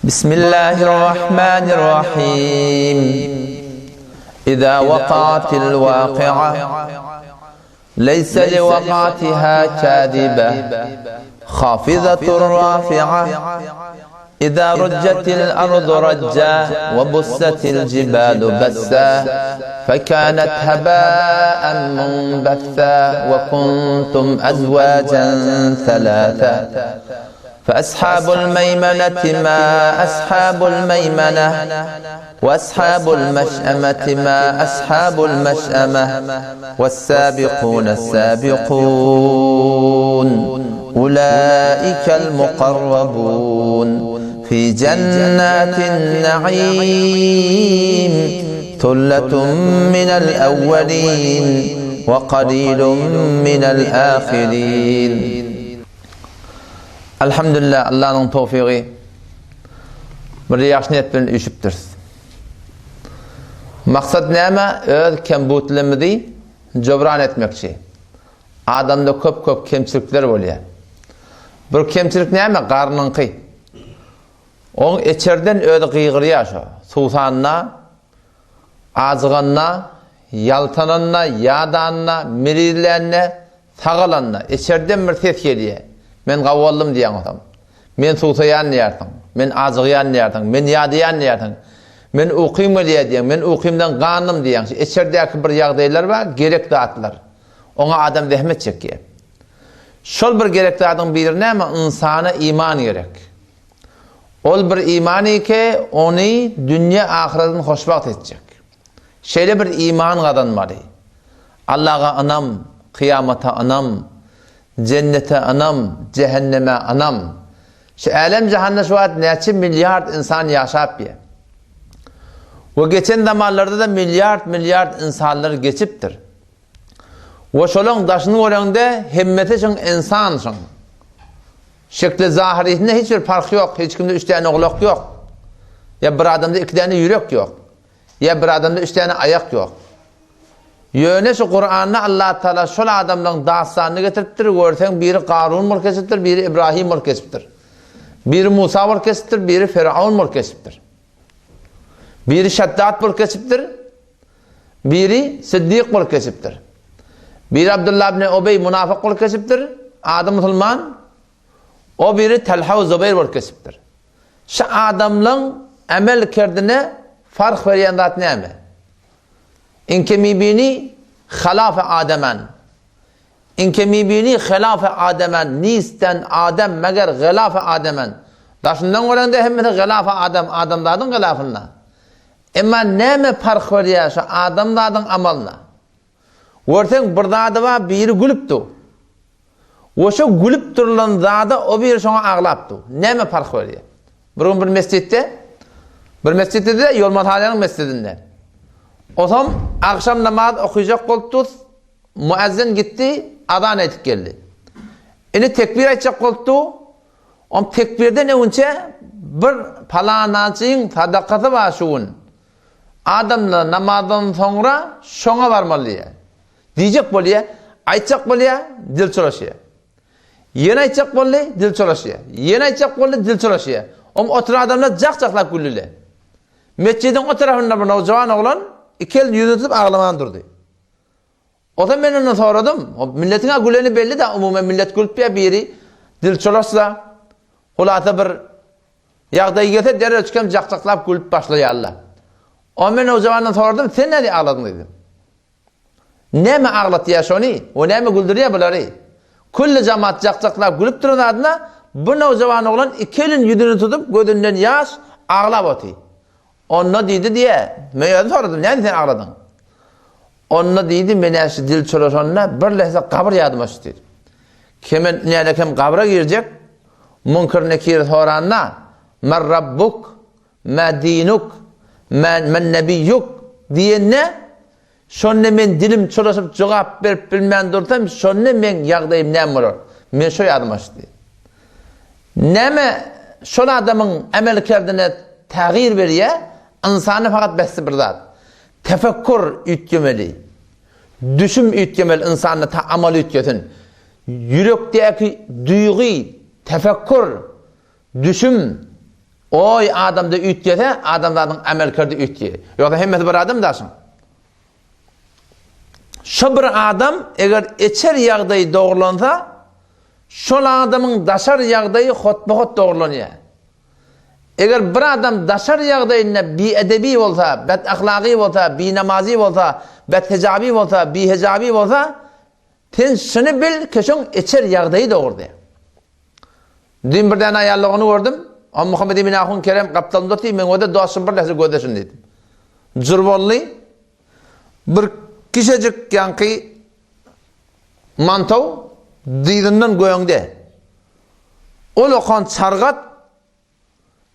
بسم الله الرحمن الرحيم. إذا وقعت الواقعة ليس لوقعتها كاذبة خافضة رافعة. إذا رجت الأرض رجا وبست الجبال بسا فكانت هباء منبثا وكنتم أزواجا ثلاثا. فأصحاب الميمنة ما أصحاب الميمنة وأصحاب المشأمة ما أصحاب المشأمة والسابقون السابقون أولئك المقربون في جنات النعيم ثلة من الأولين وقليل من الآخرين. Elhamdülillah, Allah'ın tevfiki bir yaxşı niyet bilen üşüpdir. Maksat näme? Öz kembutlimizi jobran etmekçi. Adamda köp kemçilikler bolýar. Bir kemçilik näme? Garnynky. Oň içerden özi gıygırýar şo. Suwsanna, azgynna, yaltananna, yadanna, mirizlenne, sagalanna. İçerden bir ses gelýär. Men gawallym diýen adam. Men suwsaýan diýerdiň. Men azgyan diýerdiň. Men ýadyan diýerdiň. Men uqym diýerdiň. Men uqymdan gannym diýen. Içerdäki bir ýagdaýlar bar, gerek zatlar. Oňa adam zähmet çekýär. Şol bir gerek zatyň biri näme? Insana iman gerek. Ol bir imany ki ony dünýä ahiretini hoşbagt etjek. Şeýle bir iman gadanmaly. Allah'a anam, kıyamata anam, cennete anam, cehenneme anam. Şu alem cehennem şu an neçe milyar insan yaşap ya. Ve geçen zamanlarda da milyar insanlar geçiptir. Ve şolun daşını oranda himmeti için insan için. Şekli zahirinde hiçbir fark yok. Hiç kimde 3 tane oğlak yok. Ya bir adamda 2 tane yürek yok. Ya bir adamda 3 tane ayak yok. Yöne şu Kur'an'da Allah Teala şol adamların dastanını getiriptir. Görsen biri Karun mülkesiptir, biri İbrahim mülkesiptir. Biri Musa mülkesiptir, biri Firavun mülkesiptir. Biri Şeddat mülkesiptir, biri Siddiq mülkesiptir. Biri Abdullah ibn Ubey münafık mülkesiptir, adam Müslüman. O biri Talha ve Zübeyir mülkesiptir. Şu adamların amel kerdine fark veren zat näme? İnke mibini halafe Ademen. İnke mibini halafe Ademen. Nisten Adem meger halafe Ademen. Daşından görende hemmete halafe Adem. Adamladın halafına. Emma näme fark var ya şu adamladın amalına. Görsen bir zady var biri gülüpdi. O şu gülüp durulan zady o biri şoňa aglapdy. Näme fark var ya? Bir mescitte de Yolmat Halalyň mescidinde. O zaman akşam namaz okuyacak koltuğuz, müezzin gitti, adan etip geldi. Ini tekbir edecek koltuğu, o tekbirden önce bir falanacıyın sadakası var şuun. Adamla namazdan sonra şoňa varmalıya. Diyecek bolýa, aytacak bolýa, dil çulaşýar. Yine aytacak bolýa, dil çulaşýar. Yine aytacak bolýa, dil çulaşýar. Oturan adamlar jak-jaklap gülüler. Mescidin o tarafında bir nowjawan oglan iki el yüzütüp ağlamadan durdu. O da ben onu soradım. O milletin güleni belli de umumen millet gülüp ya biri dil çolaşsa hulata bir yağdayı getir derler çıkam jak-jaklap gülüp başlayarlar. O ben o zamandan sordum sen ne diye ağladın dedim. Näme ağlat ya şonu? O näme güldürüyor bunları? Kullu cemaat jak-jaklap gülüp durun adına bu nowjawan oglan iki elin yüzünü tutup gözünden yaş ağlap oty. Onunla dedi diye, ben sordum, ne sen ağladın? Onunla dedi, men şu dil çolaşanına bir lehze kabr yadıma dedi. Kimin neyde kim kabra girecek, munkir nekir soranına, men rabbuk, men dinuk, men nebiyyuk diyenne, şonne men dilim çolaşıp cevap verip bilmen dursam, şonne men yağdayım nem olur. Men şu yadıma dedi. Neme şol adamın emel kerdine tağyir veriyor, insanı fakat besi bir zat. Tefekkür ütgemeli. Düşüm ütgemeli insanı amal ütgetin. Yürekteki duygu, tefekkür, düşüm, Oy adamda ütgede, adamların amelkarda ütgede. Yoksa hemmet bir adam daşın. Şu bir adam eğer içer yağdayı doğrulansa, şol adamın daşar yağdayı hotbahot doğrulanıyor. Eğer bir adam daşar yağdayına bi edebi olsa, bet ahlaki olsa, bi namazi olsa, bet hicabi olsa, bi hicabi olsa, sen şunu bil ki şun içer yağdayı doğurdu. Dün bir tane ayarlığını gördüm. Muhammed Emin Ahun Kerem kaptanımda değil, ben orada doğasın bir lehse gödesin dedim. Zırvallı bir kişicik yankı mantav didindan göğünde. O lokan çargat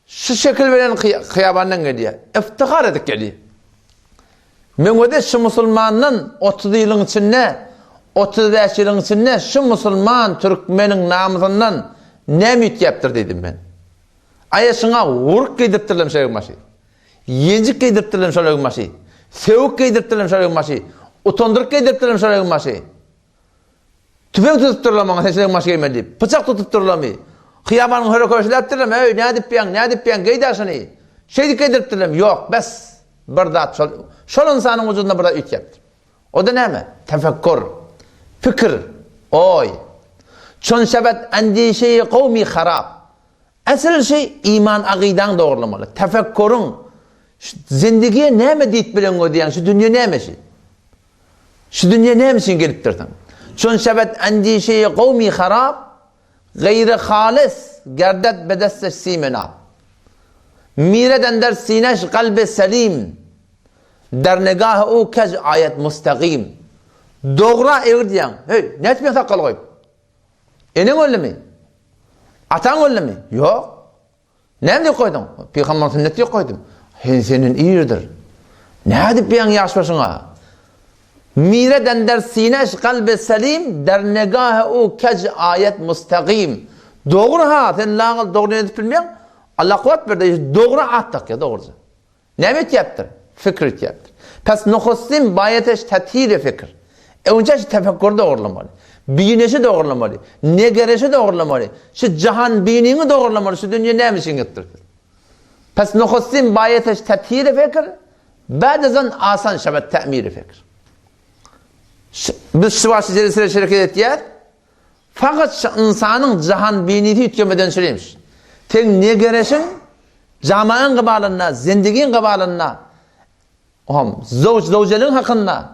şu şekil veren kıyabandan geliyor. İftihar edip geliyor. Ben orada şu Müslümanın 30 yılın içinde 35 yılın içinde şu Müslüman Türkmenin namazından ne müt yaptır dedim ben. Ayasına vuruk giydirttirdim şöyle başı. Yencik giydirttirdim şöyle başı. Sevuk giydirttirdim şöyle başı. Utandırık giydirttirdim şöyle başı. Tüfek tutupturlam bana şöyle başı giymedi. Bıçak tutupturlam. Kıyamanın höre köşelettirdim. Ne edip piyan giydarsın. Şeydik giydirttirdim. Yok bes. Burada şol insanın vücudunda burada üt yaptır. O da ne mi? Tefekkur. Fikir. Oy. Çon sebet endişeyi kavmi harap. Asıl şey iman akidan doğrulamalı. Tefekkurun zindigiye ne mi deyip bilen o diyen şu dünya ne mi şey? Şu dünya ne misin gelip durdun? Çon sebet endişeyi kavmi harap gayri halis gerdet bedeste simena. Mireden der sineş kalbi selim der negahı o kez ayet müstakim. Doğra evir diyen. Hey ne etmiyor sakal koyup? Enin öyle mi? Atan öyle mi? Yok. Ne diye koydun? Peygamber sünneti koydum. Hey senin iyidir. Ne edip bir an yaşmasına? Mireden der sineş kalbi selim der negahı o kez ayet müstakim. Doğru ha. Sen lağıl doğru edip bilmiyorsun. Allah kuvvet verdi. Doğru attık ya doğruca. Ne mit yaptır? Fikir yaptır. Pes nukhussim bayeteş tethiri fikir. Önce tefekkür doğrulamalı. Bilinişi doğrulamalı. Ne gereşi doğrulamalı. Şu cihan biliniğini doğrulamalı. Şu dünya ne misin gittir? Pes nukhussim bayeteş tethiri fikir. Badezan asan şebet te'miri fikir. Biz şivası celisine şirket ettiler. Fakat insanın cihan bilinişi yüklemeden söyleymiş. Sen ne gereşin? Camayın kıbalına, zindigin kıbalına, zavcelin hakkında,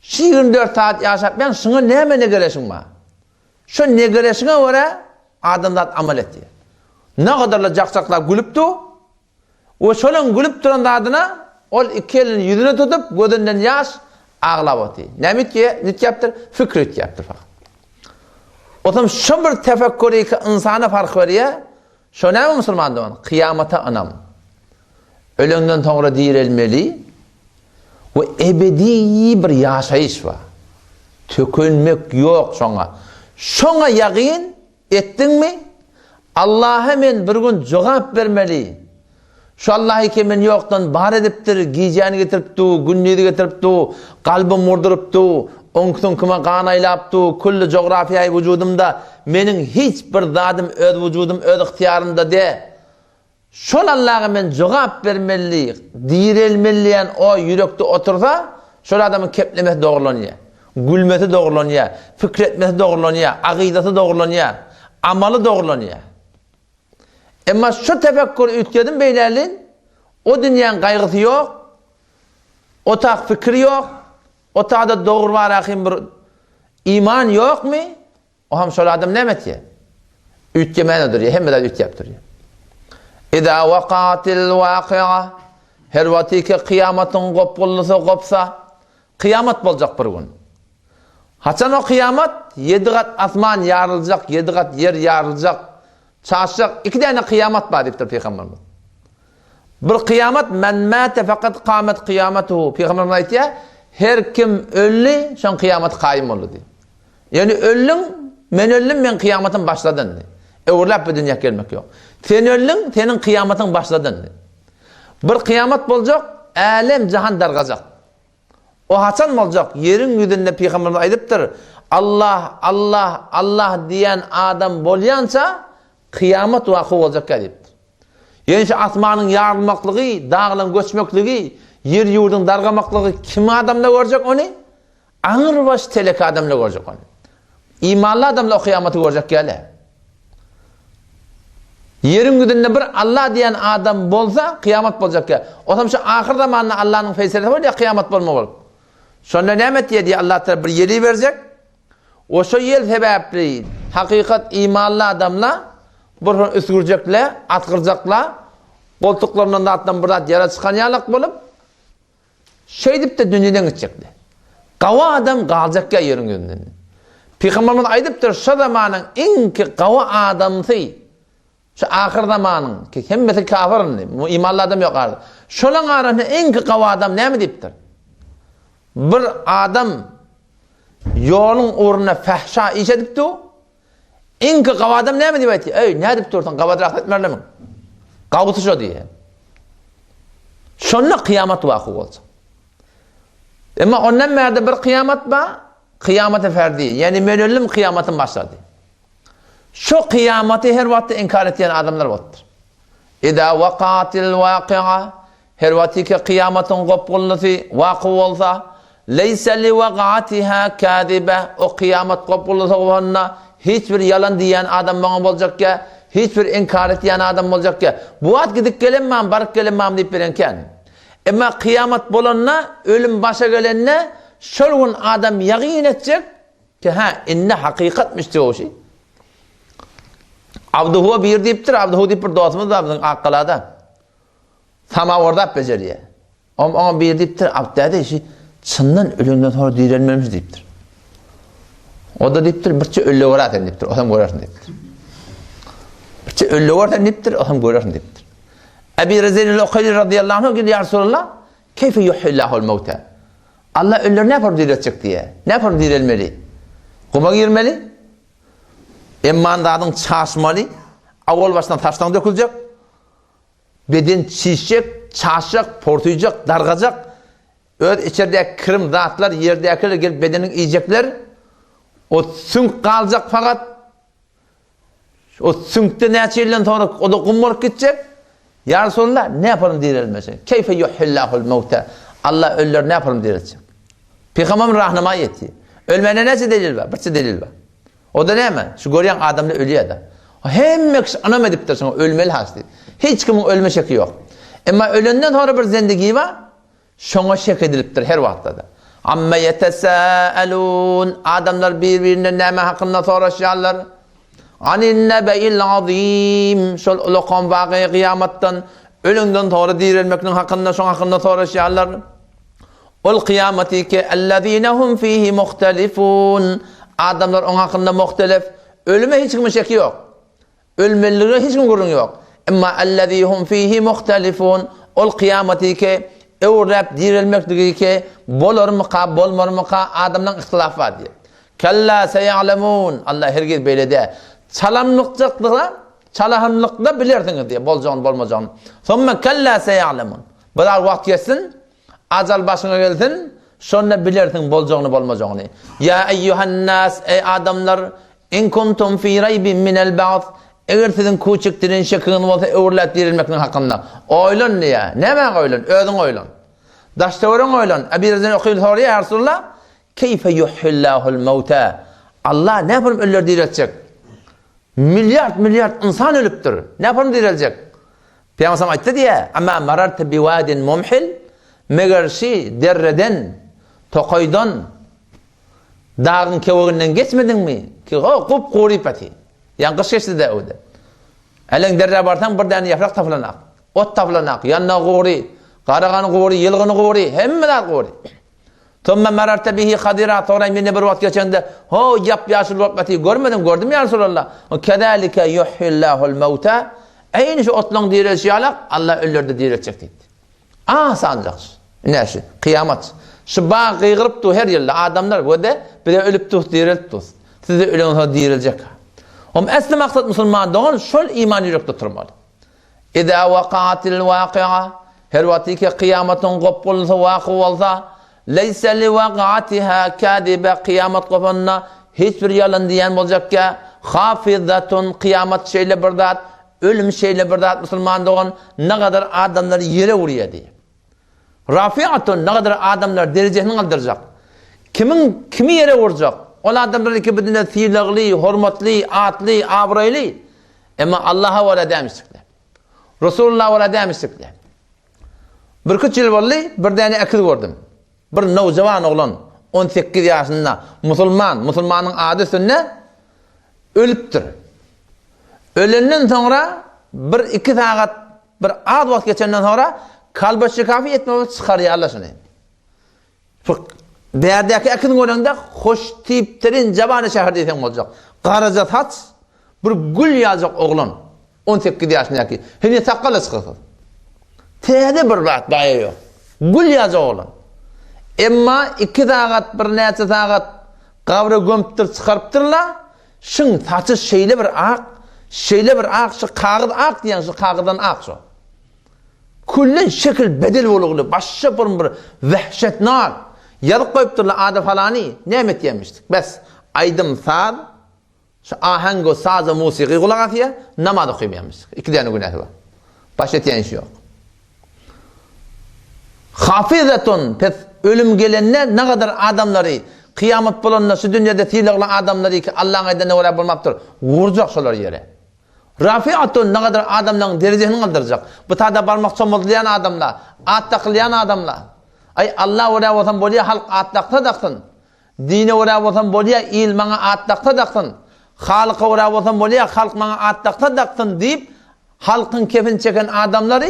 24 saat yaşap ben şuna ne gereşin var? Şu ne gereşine göre adamlar amel etti. Ne kadarla cakcaklar gülüptü, o şöyle gülüp duran adına, o iki elini yüzüne tutup, gözünden yaş ağlap etti. Ne mit yaptır? Fikri yaptır fakat. O zaman şu bir tefekkürü ki insana fark veriyor, şu ne mi Müslüman diyor? Kıyamata anam. Ölümden sonra dirilmeli ve ebedi bir yaşayış var. Tökülmek yok şuna. Şuna yakin ettin mi? Allah'a men bir gün cevap vermeli. Şu Allah'ı ki men yoktan bar ediptir, giyeceğini getiripti, günlüğü getiripti, kalbim vurdurupti, onkton kıma kan aylaptı, kullu coğrafyayı vücudumda, menin hiçbir zadım öz vücudum öz ihtiyarımda de. Şol Allah'a men cevap vermeli, dirilmeliyen o yürekte otursa, şol adamın keplemesi doğrulanıyor, gülmesi doğrulanıyor, fikretmesi doğrulanıyor, akidesi doğrulanıyor, amalı doğrulanıyor. Ama şu tefekkür ütkedim beylerliğin, o dünyanın kaygısı yok, o tak fikri yok, o ta'da doğru var akim bir iman yok mu? O ham şöyle adam ne metiye? Ütkemenedir ya, hem de üt yaptırıyor. İza vakatil vakia, her vatiki kıyametin kopullusu kopsa, kıyamet olacak bir gün. Haçan o kıyamet, 7 kat asman yarılacak, 7 kat yer yarılacak, çarşacak, 2 tane kıyamet var deyiptir Peygamberimiz. Bir kıyamet, men mâte fakat kâmet kıyametuhu. Peygamberimiz ayetiyor, her kim öldü, şan kıyamet kayım oldu diye. Yani öldün, men öldüm, men kıyametin başladın diye. Öğürlep bir dünya gelmek yok. Sen öldün, senin kıyametin başladın diye. Bir kıyamet olacak, alem cihan dargacak. O haçan mı olacak? Yerin yüzünde Peygamberimiz aydıptır. Allah, Allah, Allah diyen adam bolyansa, kıyamet vakı olacak deyiptir. Yani şu asmanın yarılmaklığı, dağların göçmekliği, yer yurdun dargamaklığı kim adamla görecek onu? Ağır baş telek adamla görecek onu. İmanlı adamla o kıyameti görecek gele. Yerin güdünde bir Allah diyen adam bolsa kıyamet bolacak ya. O zaman şu ahir zamanında Allah'ın feyselesi var ya kıyamet bolma bol. Sonra nimet diye Allah Teala bir yeri verecek. O şu yer sebepli hakikat imanlı adamla bir üskürecekler, atkıracaklar. Koltuklarından da alttan burada yara çıkan yalak bolup şey deyip de dünyadan gidecekler. Qava adam kalacak ya yerin güdünde. Peygamberimiz aydıptır şu zamanın en ki qava adamsı. Şu ahir zamanın ki hemmeti kafirin, imanlı adam yok arada. Şolan arasında en ki qava adam ne mi deyiptir? Bir adam yolun uğruna fahşa iş edipti o. En ki qava adam ne mi deyip etti? Ey ne deyip dursan qava drak etmerle mi? Qavıtı şu diye. Şonla kıyamet vakı olsun. Ama ondan merde bir kıyamet var, kıyamet-i ferdi. Yani men ölüm kıyametin başladı. Şu kıyameti her vakti inkar eden adamlar vardır. İza vaqatil vaqi'a, her vakti ki kıyametin kopulması vakı olsa, leyse li vaqatiha kadibe, o kıyamet kopulması olanla hiçbir yalan diyen adam bana olacak ya, hiçbir inkar eden adam olacak ya. Bu at gidip gelinmem, barık gelinmem deyip verenken. Ama kıyamet bolanla, ölüm başa gelenle, şolgun adam yakin edecek ki ha, inne hakikatmiş diyor o şey. Abduhu bir deyiptir, Abduhu deyip bir dostumuz var bizim Akkıla'da. Sama orada beceriye. Ama bir deyiptir, Abduhu işi çından ölümden sonra direnmemiş deyiptir. O da deyiptir, birçe ölü uğratın deyiptir, o zaman görürsün deyiptir. Birçe ölü uğratın deyiptir, o zaman görürsün deyiptir. Ebi Rezil'il Ukhayli radıyallahu anh ya Resulallah, keyfe yuhillahul mevte? Allah ölüleri ne yapar diretecek diye? Ne yapar dirilmeli? Kuma girmeli? Emmandadın çaşmalı, avval baştan taştan dökülecek, beden çişecek, çaşacak, portuyacak, dargacak, öyle içeride kırım zatlar, yerdekiler gelip bedenin yiyecekler, o sünk kalacak fakat, o sünkte ne çeyilen sonra o da kummalık gidecek, ya Resulallah ne yaparım dirilmesi? Keyfe yuhillahul mevte? Allah ölüler ne yaparım dirilmesi? Peygamberin rahnama yetti. Ölmene nesi delil var? Birçe delil var. O da ne hemen? Şu görüyen adamla ölüyor da. Hem kişi anam ediptir sana ölmeli hastayı. Hiç kimin ölme şeki yok. Ama ölenden sonra bir zindagi var. Şuna şek ediliptir her vaktta da. Amma yetesâelûn. Adamlar birbirine neme hakkında soruşarlar. Anin nebe'il azîm. Şol ulukan vâgı kıyamattan. Ölünden sonra dirilmekinin hakkında, şuna hakkında soruşarlar. Ol kıyameti ki ellezînehum fîhî muhtelifûn. Adamlar onun hakkında muhtelif. Ölüme hiç kimin şeki yok. Ölmeliğine hiç kimin gurun yok. Ama ellezîhum fîhî muhtelifûn. Ol kıyameti ki evrep dirilmekliği ki bolur mu ka, bolmur mu ka adamdan ihtilaf var diye. Kella seya'lemûn. Allah herkes böyle de. Çalahımlıkla bilirsiniz diye. Bolacağını, bolmayacağını. Sonra kella seya'lemûn. Bunlar vakit gelsin. Acal başına gelsin. Sonra bilirsin bolacağını, bolmayacağını. Ya eyyuhan nas, ey adamlar, in kuntum fi raybin minel ba'th. Eğer sizin küçüklerin şekinin olsa öğürlet dirilmekinin hakkında. Oylan niye? Ne ben oylan? Özün oylan. Daştavırın oylan. Ebi Rezin okuyul soruyor ya Resulullah. Keyfe yuhillahul mevte? Allah ne yapalım ölüler dirilecek? Milyar insan ölüptür. Ne yapalım dirilecek? Peygamber ayette diye. Ama mararte bi vadin mumhil. Meğerşi derreden, tokoydan, dağın kevuğundan geçmedin mi? Ki o kup kuripati. Yani kış geçti de o da. Elin derre bartan bir tane yaprak taflanak. Ot taflanak. Yanına kuri, karağanı kuri, yılgını kuri, hemmeler kuri. Tümme merarte bihi kadira. Sonra yine bir vakit geçende ho yap yaşıl vakti görmedim, gördüm ya Resulallah. O kedalike yuhillahul mevte. Aynı şu otlan dirilişi Allah ölürde dirilecek dedi. Sancaks. Neyse, kıyamet. Şu bağ kıygırıptı her yerde adamlar böyle bir de ölüptü, diriliptü. Size ölün sonra dirilecek. Ama asli maksat Müslüman doğan şol iman yürekte turmalı. İza vaqatil vaqi'a, her vakti ki kıyametin kopulsa vakı olsa, leyse li vaqatiha kadibe, kıyamet kopunna hiçbir yalan diyen olacak ki, hafizatun, kıyamet şeyle birdat, ölüm şeyle bir zat Müslüman doğan ne kadar adamları yere vuruyor diye. Rafi'atun ne kadar adamlar derecesini kaldıracak. Kimi yere vuracak? O adamlar ki bütünde silagli, hormatli, atli, abrayli. Ama Allah'a vara demiştikler. Resulullah'a vara demiştikler. Bir küç yıl vallahi bir tane akıl gördüm. Bir nevcevan oğlan 18 yaşında Müslümanın adı sünne ölüptür. Ölenden sonra bir iki saat bir az vakit geçenden sonra kalbi şikafi etmeye çıkarıyor Allah şunu. Değerdeki akın görende hoş tiplerin cabanı şehir desen olacak. Qaraca saç bir gül yazık oğlan 18 yaşındaki. Hani sakalı sıkıntı. Tehde bir rahat dayı yok. Gül yazık oğlan. Emma iki saat bir neçe saat kavra gömüptür çıkarıptırlar. Şun saçı şeyle bir ak, şu kağıt ak diyen şu kağıdan ak şu. Kullen şekil bedel oluğlu, başka bir vehşet nar. Yarık koyupturlar adı falani, nimet yemiştik. Bes, aydım sağ, şu ahengo sazı musiki kulak atıyor, namadı koymayamıştık. İki tane günahı var. Başka diyen şey yok. Hafizatun, pes ölüm gelenler ne kadar adamları, kıyamet bulanlar, şu dünyada silahlı adamları ki Allah'ın aydınlığı oraya bulmaktır. Vuracak şolar yere. Rafi'atun ne kadar adamların derecesini kaldıracak. Bu tada barmak çomuzlayan adamlar, attaklayan adamlar. Ay Allah oraya olsan bolya halk attakta daksın. Dine oraya olsan bolya ilmana attakta daksın. Halka oraya olsan bolya halk mana attakta daksın deyip halkın kefin çeken adamları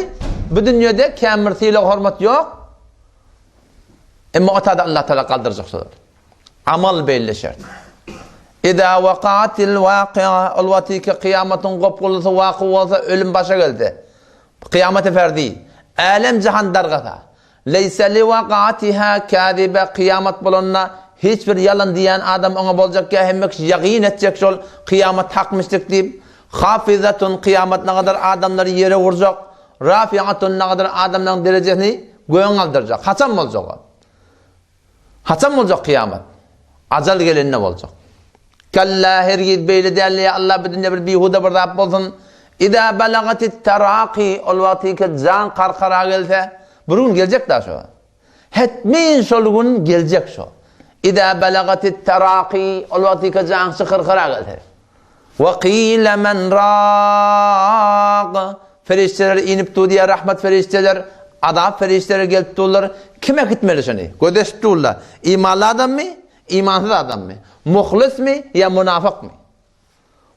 bu dünyada kemir silah hormat yok. Ama o tada Allah Teala kaldıracak şolar. Amal belli şart. İza vaqatil vaqi'a alvatiki kıyametin qopqulsa vaqi olsa ölüm başa geldi. Kıyameti ferdi. Alem cihan dargata. Leysa li vaqatiha kadibe kıyamet bulunna hiçbir yalan diyen adam ona bolacak ki hemmek yaqin edecek şol kıyamet hakmıştık deyip hafizatun kıyamet ne kadar adamları yere vuracak. Rafi'atun ne kadar adamların derecesini göğün aldıracak. Haçan olacak o? Haçan olacak kıyamet? Acal gelin ne olacak? Kalla hergiz beyle değerli Allah bütünde bir bihuda bir Rab olsun. İza belagatit teraqi ol vakti can karkara gelse bir gün gelecek daha şu. Hetmin şol gelecek şu. İza belagatit teraqi ol vakti can karkara gelse. Ve qila men raq ferişteler inip diye rahmet ferişteler adab ferişteler gelip durlar. Kime gitmeli şunu? Gödeş durlar. İmanlı adam mı? İmansız adam mı? Muhlis mi ya münafık mı?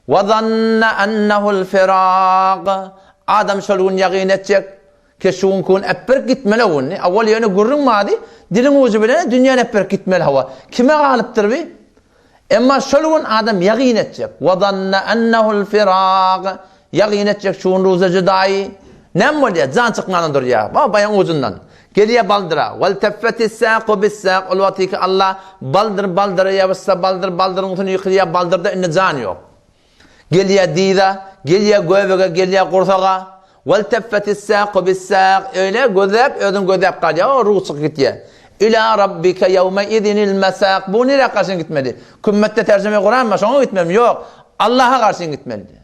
وَظَنَّ أَنَّهُ الْفِرَاقِ Adam şolgun yaqin edecek ki şun kun epper gitmeli onu. Avval yani gurrun madi dilin ucu bile dünyanın epper gitmeli hava. Kime galiptir bi? Ama şolgun adam yaqin edecek. وَظَنَّ أَنَّهُ الْفِرَاقِ Yaqin edecek şun ruza cüdayi. Nem oluyor? Can çıkmanındır ya. Bayan ucundan. Geriye baldıra. Vel teffetis saqu bis saq. Ol vakti ki Allah baldır yavassa baldırın utunu yıkıya baldırda inne can yok. Geriye dida, geriye göbege, geriye kursağa. Vel teffetis saqu bis saq. Öyle gözep, ödün gözep kalıyor. O ruh çık gidiyor. İlâ rabbike yevme idinil mesaq. Bu nereye karşın gitmedi? Kümmette tercüme Kur'an mı? Şuna gitmem. Yok. Allah'a karşın gitmedi.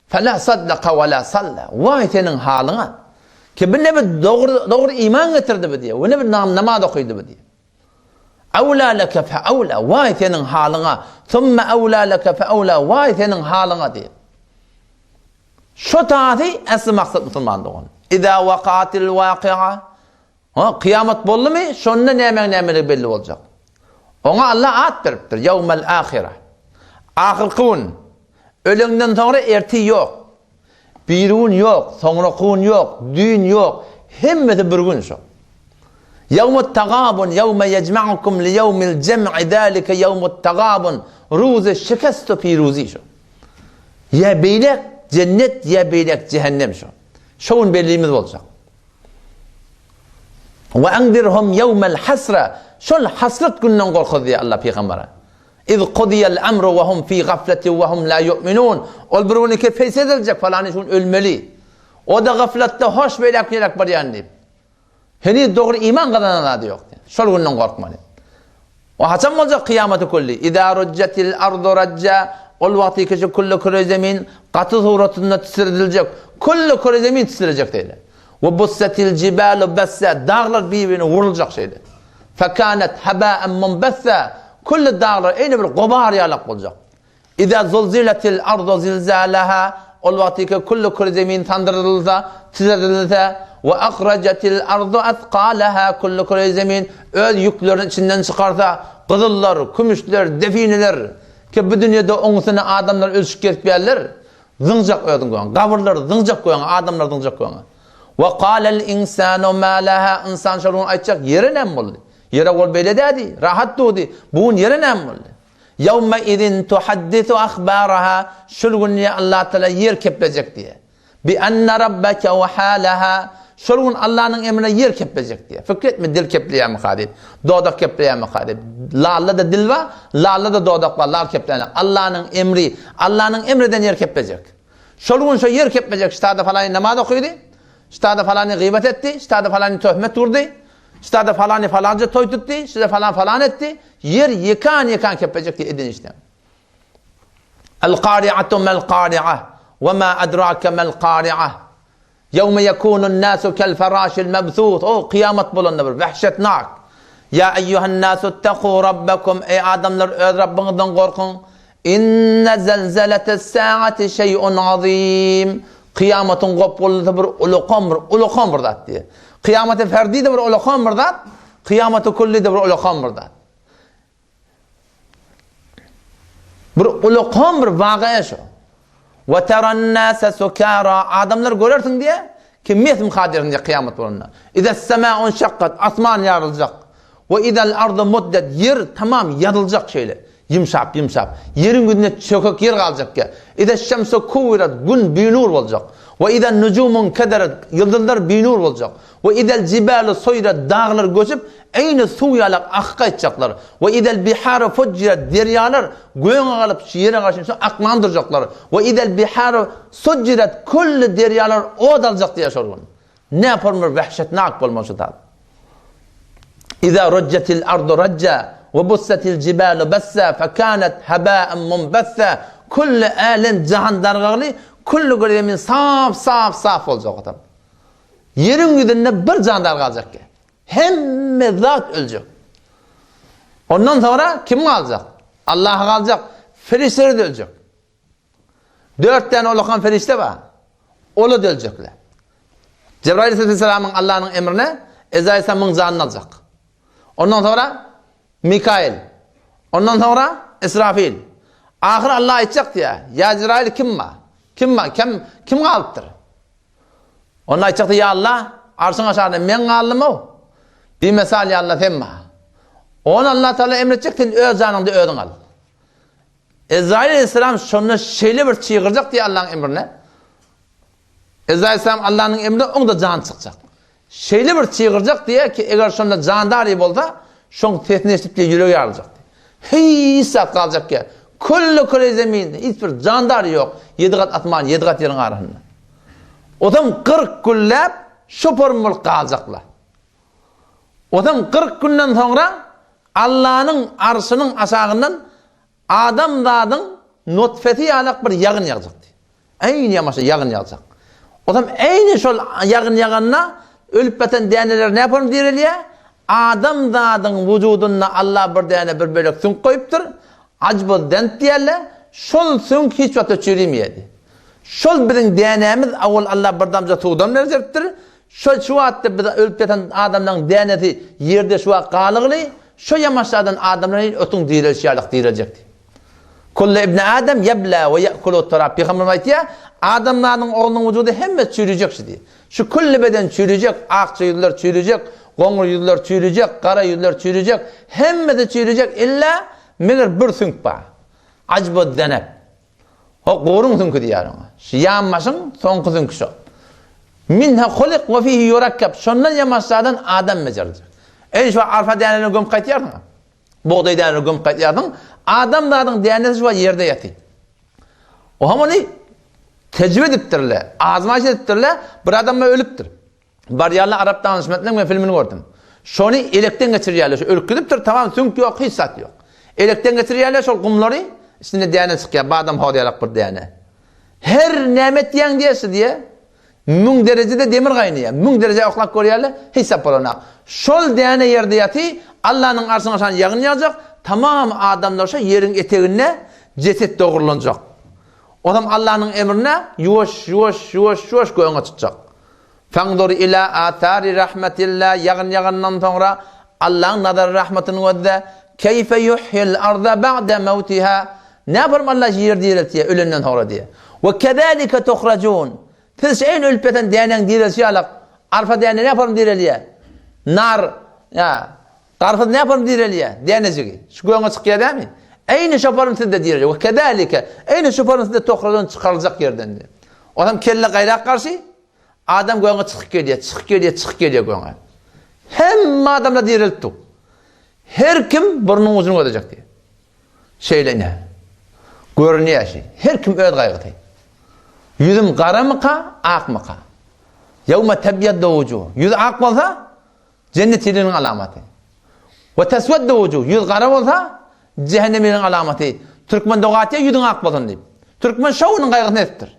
Fela saddaka ve la salla. Vay senin halına. Ki bir nebi doğru iman getirdi bu diye. Bu nebi namaz okuydu bu diye. Evlâ leke fe evlâ. Vay senin halına. Thumme evlâ leke fe evlâ. Vay senin halına diye. Şu taati asıl maksat Müslümandı onun. İzâ vakatil vaki'a. Kıyamet bollu mu? Şonda nemelik belli olacak. Ona Allah at veriptir. Yevmel ahire. Ahir kun. Ölümden sonra erti yok. Birun yok, sonra kun yok, düğün yok. Hemmeti bir gün şu. Yevmut tagabun, yevme yecma'ukum li yevmil cem'i zâlike yevmut tagabun. Ruzi şikestu piruzi şu. Ya beylek cennet, ya beylek cehennem şu. Şunun belliğimiz olacak. Ve endirhum yevmel hasra. Şol hasret günden korkuz diye Allah Peygamber'e. İz qudiyel emru ve hum fi gafletin ve hum la yu'minun. Ol biruni ki feysedilecek falanı şun ölmeli. O da gaflette hoş beylek yelek var yani. Henüz doğru iman kazananlar da yok. Şol günden korkmalı. O haçan olacak kıyameti kulli. İza rüccetil ardu racca. ol vakti ki kullu kure zemin katı suratında titredilecek. Kullu kure zemin titreyecek deydi. Ve bussetil cibalu besse, dağlar birbirine vurulacak şeydi. Fekanet haba'en munbesse, kullu dağlar aynı bir gubar yalak olacak. İza zulziletil ardu zilzalaha, ol vakti ki kullu kure zemin tandırılsa, titredilse, ve akhracetil ardu athqalaha, kullu kure zemin öz yüklerin içinden çıkarsa, kızıllar, kümüşler, defineler ki bu dünyada onursuna adamlar ölçük ketipyerler, zıncak ödün koyan, kabırlar zıncak koyan, adamlar zıncak koyan. Ve kâlel insanu mâ lâhâ, insan şarun aytacak, yeri nem oldu. Yere kol böyle dedi, rahat doğdu. Bugün yeri nem oldu. Yevme idin tuhaddisu akhbaraha, şul gün ya Allah Teala yer keplecek diye. Bi enne rabbeke ve hâleha, şol gün Allah'ın emrine yer keplecek diye. Fikretme dil kepleye mi kadip, doğdak kepleye mi kadip. Lalla da dil var, lalla da doğdak var, lal kepleye. Allah'ın emri, Allah'ın emriden yer keplecek. Şol gün şu yer keplecek, ştada falan namaz okuydu. İşte falanı gıybet etti, işte falanı töhmet vurdu, işte falanı falanca toy tuttu, işte falan etti. Yer yıkan kepecek diye edin işte. El-qari'atu mel-qari'ah ve ma adrake mel-qari'ah. Yevme yekunun nasu kel-ferâşil mebthûth. O kıyamet bulunur, vehşetnak. Ya eyyuhen nasu ittaqû rabbekum. Ey adamlar, öz Rabbinizden korkun. İnne zelzeletes saati şey'un azîm. Kıyametin kopulduğu bir ulukan bir zat diye. Kıyameti ferdi de bir ulukan bir zat, kıyameti kulli de bir ulukan bir zat. Bir ulukan bir vâgıya şu. Ve teran nâse sukâra, adamlar görürsün diye ki mehdim kadirsin diye kıyamet bulunna. İze semâun şakkat, asman yarılacak. Ve idel ardı muddet, yer tamam yarılacak şeyle. Yımşap. Yerin gününe çökük yer kalacak ki. İde şemsu kuvirat, gün binur olacak. Ve ide nucumun kederet, yıldızlar binur olacak. Ve idel cibalu soyrat, dağlar göçüp aynı suyalak akka edecekler. Ve idel biharu fuccirat, deryalar göğüne kalıp yere karşı akmandıracaklar. Ve idel biharu succirat, kulli deryalar odalacak diye sorgun. Ne yapar vehşetnak olması tabi. İza raccetil ardu racca ve bussetil cibalu bessa fekanet haba'en munbessa, kulli âlen cahan dargağlı, kulli göremin saf olacak adam. Yerin güdünde bir cahan dargağılacak ki. Hemme zat ölecek. Ondan sonra kim kalacak? Allah kalacak. Ferişleri de ölecek. 4 tane olukan ferişte var. Olu da ölecekler. Cebrail Aleyhisselam'ın Allah'ın emrine Ezrail Aleyhisselam'ın canını alacak. Ondan sonra Mikail. Ondan sonra İsrafil. Ahir Allah aytacak diye. Ya Cebrail kim var? Kim kalıptır? Ondan aytacak diye, ya Allah arşın aşağıda men kaldım o. Bir mesal ya Allah sen var. Onu Allah Teala emredecektin, öz canında ödün al. Ezrail Aleyhisselam şunu şeyle bir çığıracak diye Allah'ın emrine. Ezrail Aleyhisselam Allah'ın emrine onu da can çıkacak. Şeyle bir çığıracak diye ki eğer şunda candari olsa şun tesneşip diye yüreği alacak. Hiç saat kalacak ki. Kullu kule zeminde hiçbir candari yok. 7 kat atman, 7 kat yerin arasında. Otam 40 güllep şopurmul kalacaklar. Otam 40 günden sonra Allah'ın arşının aşağından adam dadın nutfeti alak bir yağın yağacak. Aynı yamaşa yağın yağacak. Otam aynı şol yağın yağınna ölüp beten deneler ne yapalım diriliye? Adam dadın vücuduna Allah bir dene bir bölük sünk koyuptur. Acbı dent diyerler. Şol sünk hiç vakti çürümeyedi. Şol bizim denemiz avul Allah bir damca tuğdan verecektir. Şol şu vakitte bize ölüp beten adamların deneti yerde şu vakti kalıglı. Şu yamaçlardan adamların ötün dirilecekti. Kullu ibn Adam yebla ve ye'kulu turab. Peygamber aytıyor, adamların oğlunun vücudu hemme çürüyecek diye. Şu kullu beden çürüyecek, ak yüzler çürüyecek, qoңur yüzler çürüyecek, kara yüzler çürüyecek, hemme de çürüyecek illa meğer bir sünk ba. Acbı denep. O qorun sünkü diyor ona. Şu yanmasın, sonku sünkü şu. Minha khuliq ve fihi yurakkab. Şondan yamaçlardan adam mecerdir. Şu arpa deneni göm qaytıyardın. Buğday deneni göm qaytıyardın. Adamların denesi şu yerde yatıyor. O hamını tecrübe ediptirler, azmaş ediptirler, bir adamla ölüptür. Bariyarlı Arap danışmanının ben filmini gördüm. Şunu elekten geçiriyorlar, ölüp gidiptir, tamam sünk yok, hiç sat yok. Elekten geçiriyorlar, şol kumları içinde diyene çıkıyor. Badam havdiyalak bir diyene. Her nimet diyen diyesi diye 1000 derecede demir kaynıyor. 1000 derece oklak koruyalı hesap olanak. Şol diyene yerde yatı Allah'ın arşına şan yağın yağacak. Tamam adamlar yerin eteğine ceset doğrulanacak. O zaman Allah'ın emrine yuvaş koyuna tutacak. Fangdur ila atari rahmetillah yağın sonra Allah'ın nazar rahmetinin vadde keyfe yuhyil arda ba'de mevtiha ne yaparım Allah yer diriltiye ölünden sonra diye. Ve kezalike tuhracun. Siz en ülpeten diyenen dirilsi alak. Arfa diyene ne yaparım diriliye? Nar ya qarfa ne yaparım diriliye? Diyenecek. Şu koyuna çıkıyor değil mi? Aynı şaparım sizde diriliye. Ve kezalike aynı şaparım sizde tuhracun çıkarılacak yerden diye. O zaman kelle gayrak karşı adam koyuna çıkıp geliyor koyuna. Hem adamla dirilttu. Her kim burnun uzun olacak diye. Şeyle ne? Görünüyor şey. Her kim öyle gaygıtay. Yüzüm kara mı ka, ak mı ka? Yevme tebyadda vucuh. Yüz ak olsa cennet ilinin alameti. Ve tesvedde vucuh. Yüz kara olsa cehenneminin alameti. Türkmen doğatiye yüzün ak olsun deyip. Türkmen şovunun gaygıtını ettir.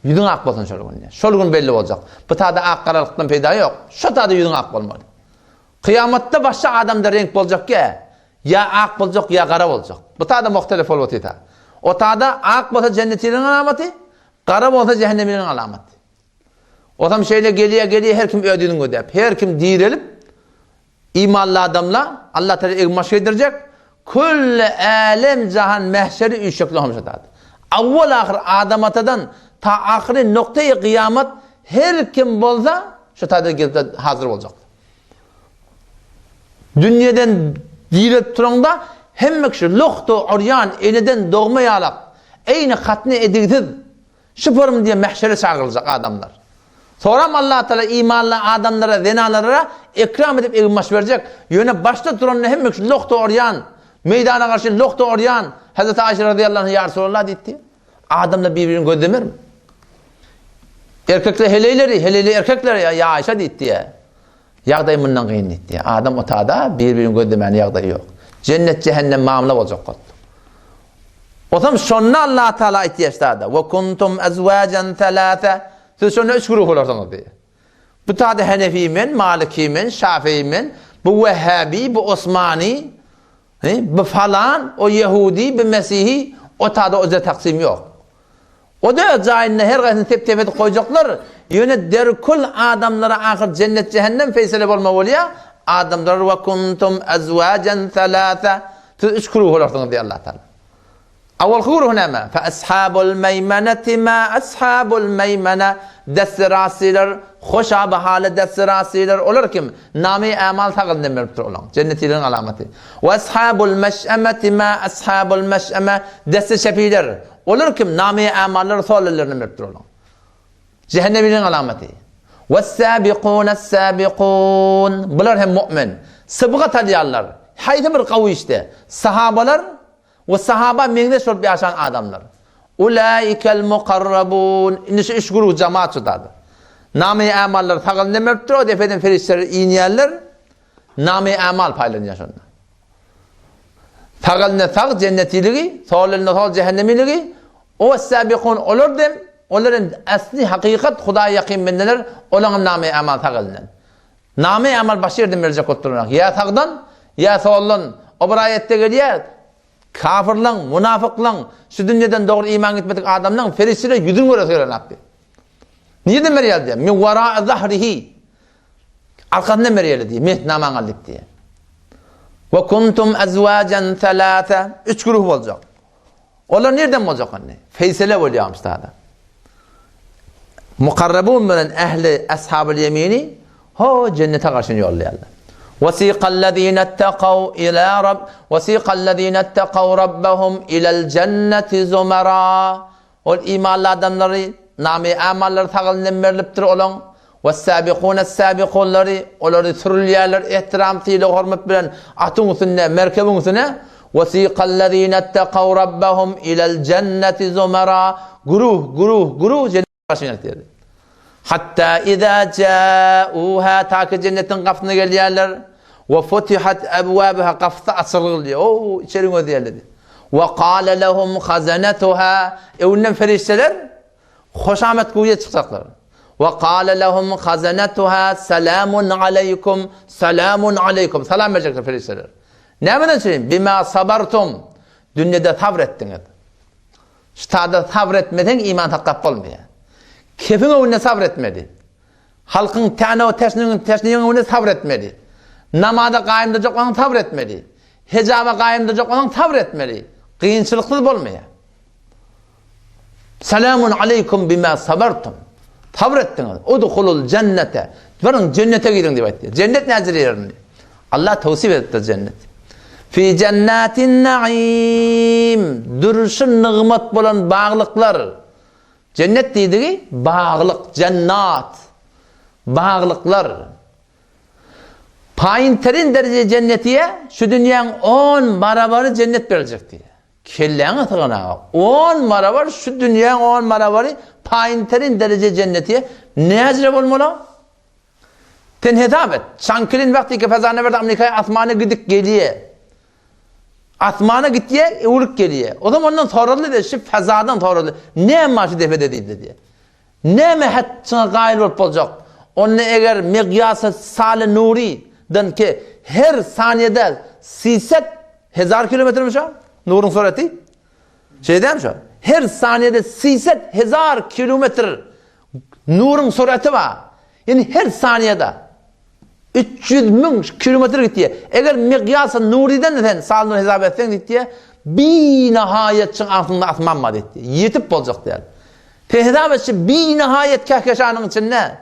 Yüzün ak olsun şol gün belli olacak. Bu tadı ak karalıktan peyda yok. Şu tadı yüzün ak olmalı. Kıyamatta başka adamda renk olacak ki ya ak olacak ya kara olacak. Bu tadı muhtelif olacak. O tadı ak olsa cennetinin alameti, kara olsa cehenneminin alameti. O zaman şeyle geliyor her kim ödünün ödeyip, her kim dirilip imanlı adamla Allah Teala ilmaş edirecek. Kull alem cahan mehşeri üşekli olmuş tadı. Avval ahir adam atadan ta ahiri noktayı kıyamet her kim olsa şu tadı gelip hazır olacak. Dünyadan dirilip turanda hemmek şu loktu oryan eneden doğma yalak eyni katni edilsiz şüpherim diye mehşere çağırılacak adamlar. Sonra Allah Teala imanlı adamlara, zenalara ikram edip ilmaş verecek. Yöne başta duranla hemmek şu loktu oryan meydana karşı loktu oryan Hazreti Ayşe radıyallahu anh ya Resulallah detti. Adamla birbirini gözlemir mi? Erkekler heleyleri erkekler ya Ayşe detti ya. Yağdayı bundan kıyın etti. Adam o tada birbirini gözlemeyen yağdayı yok. Cennet cehennem mamla olacak oldu. O zaman sonra Allah Teala ihtiyaçlarda. Ve kuntum ezvacen thalâfe. Siz sonra 3 grup olursanız diye. Bu tada Hanefi'min, Maliki'min, Şafii'min, bu Vehhabi, bu Osmani, bu falan, o Yahudi, bu Mesihi, o tada özel taksim yok. O da cahilinde her gaysını tep koyacaklar. Yöne derkul adamlara ahir cennet cehennem feysele olma oluya. Adamlar ve kuntum ezvacen thalâfe. Siz 3 grup olursunuz diye Allah Teala. Avval grup ne mi? Fe ashabul meymeneti ma ashabul meymene. Destirasiler, hoş abahalı destirasiler olur kim? Nami amal takıl demirtir olan. Cennetilerin alameti. Ve ashabul meş'emeti ma ashabul meş'eme. Destir şefiler. Olur kim? Nami amallar sollerini demirtir olan. Cehenneminin alameti. Ve's-sâbiqûn. Bunlar hem mümin. Sıbıgat alıyarlar. Haydi bir kavu işte. Sahabalar ve sahaba mengde şort bir aşan adamlar. Ulâikel mukarrabûn. İnişi 3 grup cemaat tutardı. Nami amallar takıl demirtir. O defeden ferişleri iğneyerler. Nami amal paylanıyor şunlar. Takılına tak cennetiliği, sollerine sol cehennemiliği. O ve's-sâbiqûn olur dem. Onların asli hakikat Hudaya yakin bendeler olan nami amal takılından. Nami amal başarıdan verecek oturunak. Ya takdan ya sollan. O bir ayette geliyor. Kafirlan, münafıklan, şu dünyadan doğru iman etmedik adamdan ferişleri yüzün görüyorlar Rabbi. Niye de meriyel diye? Min vara'a zahrihi. Arkasından meriyel diye. Mehnaman aldık diye. Ve kuntum ezvacen thalâfe. 3 grup olacak. Onlar nereden olacak anne? Feysele oluyor daha da. Mukarrabun bilen ehli ashabul yemini ho cennete karşı yollayarlar. وَسِيقَ الَّذ۪ينَ اتَّقَوْا رَبَّهُمْ اِلَى الْجَنَّةِ زُمَرًا. O imanlı adamları, nami amalları takılından veriliptir olan. وَالسَّابِقُونَ السَّابِقُونَları, onları sürülüyorlar, ihtiramsıyla hürmet bilen atın üstüne, merkebin üstüne. وَسِيقَ الَّذ۪ينَ اتَّقَوْا رَبَّهُمْ اِلَى الْجَنَّةِ زُمَرًا. Guruh cennete karşı yollayarlar. Hatta izâ câûhâ ta ki cennetin kapısına geliyorlar. Ve futihat ebvâbiha kapısı açılır diyor. Oo içeri ödeyerler. Ve qâle lehum hazanetuha. Ondan ferişteler hoşamet kuyuya çıkacaklar. Ve qâle lehum hazanetuha selamun aleykum, selamun aleykum. Salam verecekler ferişteler. Ne bilin söyleyeyim? Bima sabartum. Dünyada sabrettiniz. Ştada sabretmeden iman hakkı olmuyor. Kefin önüne sabretmedi. Halkın teşniğinin önüne sabretmedi. Namada kayım duracak olan sabretmedi. Hicaba kayım duracak olan sabretmedi. Kıyınçılıksız olmuyor. Selamun aleykum bima sabartum. Sabrettiniz. Udhulul cennete. Varın cennete gidin diye etti. Cennet nezir yerini. Allah tavsif etti cennet. Fi cennetin naim. Duruşun nığmat bulan bağlıklar. Cennet dediği bağlık, cennet. Bağlıklar. Payinterin derece cennetiye şu dünyanın 10 barabarı cennet verecek diye. Kelleğine tıkına. 10 barabar şu dünyanın 10 barabarı payinterin derece cennetiye ne acele olmalı? Ten hesap et. Şankilin vakti ki fezane verdi Amerika'ya asmana gidip geliyor. Asmana gittiye uğruk geliyor. O zaman ondan soruldu de şu fezadan soruldu. Ne maçı defede değildi diye. Ne mehetçine gayl olup olacak. Onun eğer miqyası sal-ı nuri'den ki her saniyede 600,000 kilometre mi şu? Nurun sureti. Şey değil mi şu? Her saniyede 600,000 kilometre nurun sureti var. Yani her saniyede 300,000 kilometre gitti. Eğer miqyası nuri'den de sal-ı hesap etsen gitti. Bir nihayetçin altında asmanmadı etti. Yetip olacak der. Tehzap etçi bir nihayet kahkeşanın içinde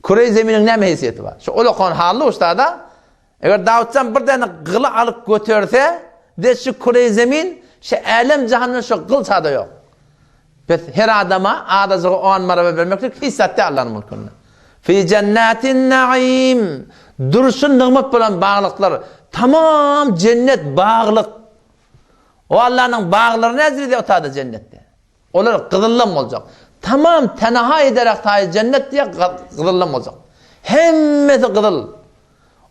Kure-i zeminin ne mehissiyeti var? Şu olakon hallı ustada eğer Davutcan bir tane gılı alıp götürse de şu kure-i zemin şu alem cehannın şu gıl çada yok. Her adama adazığı 10 maraba vermektir. Hissetti Allah'ın mülkünü. Fi cennetin naim. Duruşun nığmat bulan bağlıklar. Tamam cennet bağlık. O Allah'ın bağları nezrede otadı cennette. Onlar kızıllam olacak. Tamam tenaha ederek tayi cennet diye kızıllam olacak. Hemmeti kızıl.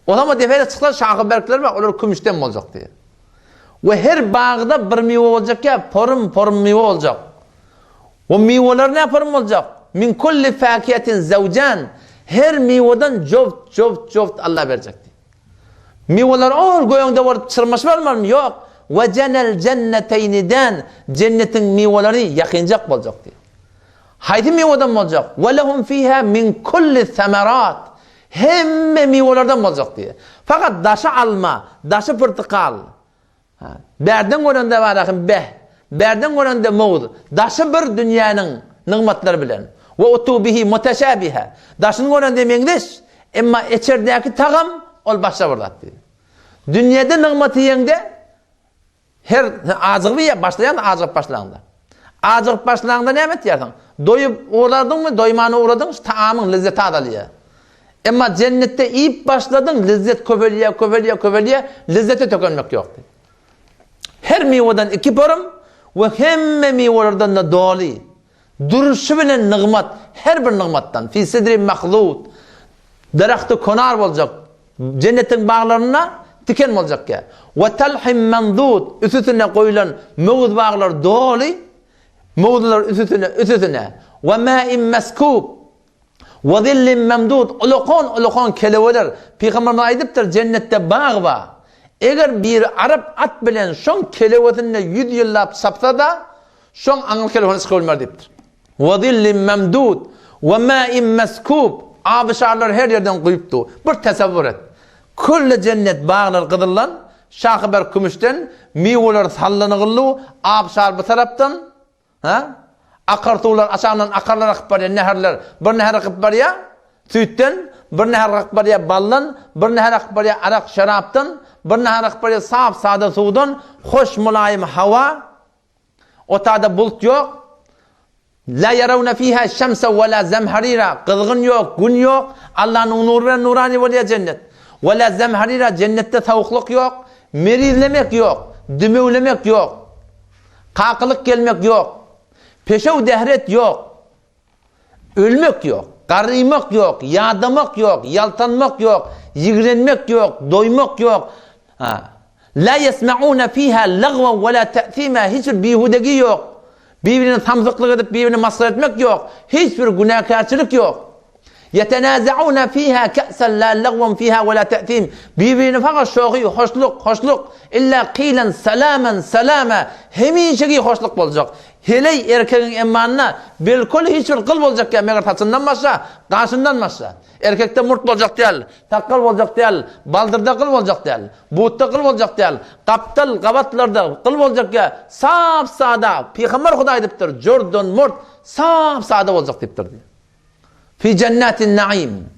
O zaman defeyle çıklar şahı berkler var. Onlar kümüşten olacak diye. Ve her bağda bir meyve olacak ya porum meyve olacak. O meyveler ne yaparım olacak? Min kulli fakiyetin zevcan. Her meyveden coft Allah verecek diye. Meyveler ağır goyanda var çırmış var mı? Yok. Ve cenel cenneteyniden cennetin meyveleri yakıncak olacak diye. Haydi meyveden olacak. Ve lehum fiha min kulli semerat. Hemme meyvelerden olacak diye. Fakat daşı alma, daşı portakal. Berden görende var akım beh. Berden görende mevd. Daşı bir dünyanın nıgmatları bilen. Ve otu bihi muteşabiha. Daşın görende mengdeş. Ama içerideki tağım ol başa vurdat diye. Dünyada nıgmatı yenge her azığı ya başlayan azığı başlanganda. Azığı başlanganda ne emet yersin? Doyup uğradın mı? Doymanı uğradın. Taamın lezzeti adalıyor. Ama cennette iyip başladın. Lezzet köpeliye. Lezzete tökülmek yok. Her meyveden 2 porum ve hemme meyvelerden de dolu. Duruşu bilen nıgmat. Her bir nıgmattan. Fi sidri mahlud. Daraktı konar olacak. Cennetin bağlarına tiken olacak ya. Ve talhim mendud. Üstüne koyulan mevd bağlar dolu. Mevdlar üstüne. Ve ma'in meskub. Ve zillin memdud. Ulukon keleveler. Peygamberine aydıptır cennette bağ var. Eğer bir Arap at bilen şon kelevetine 100 yıllap sapsa da şon anıl keleveni sıkılmar deyiptir. Ve zillin memdud. Ve ma'in meskub. Abişarlar her yerden kuyuptu. Bir tesavvur et. Kulle cennet bağlar kıdırlan. Şahıber kümüşten. Meyveler sallanıgıllu. Abişar bu taraftan. Akartular aşağıdan akarlar akıp var ya neherler. Bir neher akıp var ya sütten. Bir neher akıp var ya ballan. Bir neher akıp var ya arak şaraptan. Bir neher akıp var ya saf sade sudan. Hoş mulayim hava. Otada bulut yok. La yaravne fiha şemse ve la zemharira. Kızgın yok, gün yok. Allah'ın nur ve nurani veliye cennet. Ve la zemharira. Cennette tavukluk yok. Merizlemek yok. Dümevlemek yok. Kakılık gelmek yok. Peşev dehret yok. Ölmek yok. Karıymak yok. Yağdamak yok. Yaltanmak yok. Yigrenmek yok. Doymak yok. La yesma'una fiha lagwan ve la ta'thima. Hiçbir bihudegi yok. Birbirine tamzıklık edip birbirini masraf etmek yok. Hiçbir günahkarçılık yok. Yetenazauna fiha ka'san la lagwan fiha ve la ta'thim. Birbirine fakat şoğu, hoşluk. İlla qilan salaman salama. Hemişeki hoşluk olacak. Hele erkeğin emanına bilkul hiçbir kıl olacak ya. Meğer taçından başla, karşından başla. Erkekte murt olacak değil, takkal olacak değil, baldırda kıl olacak değil, buğutta kıl olacak değil, kaptal, kabatlarda kıl olacak ya. Saf sağda, Peygamber Huday deyiptir, Jordan murt, saf sağda olacak deyiptir. Fi cennetin naim.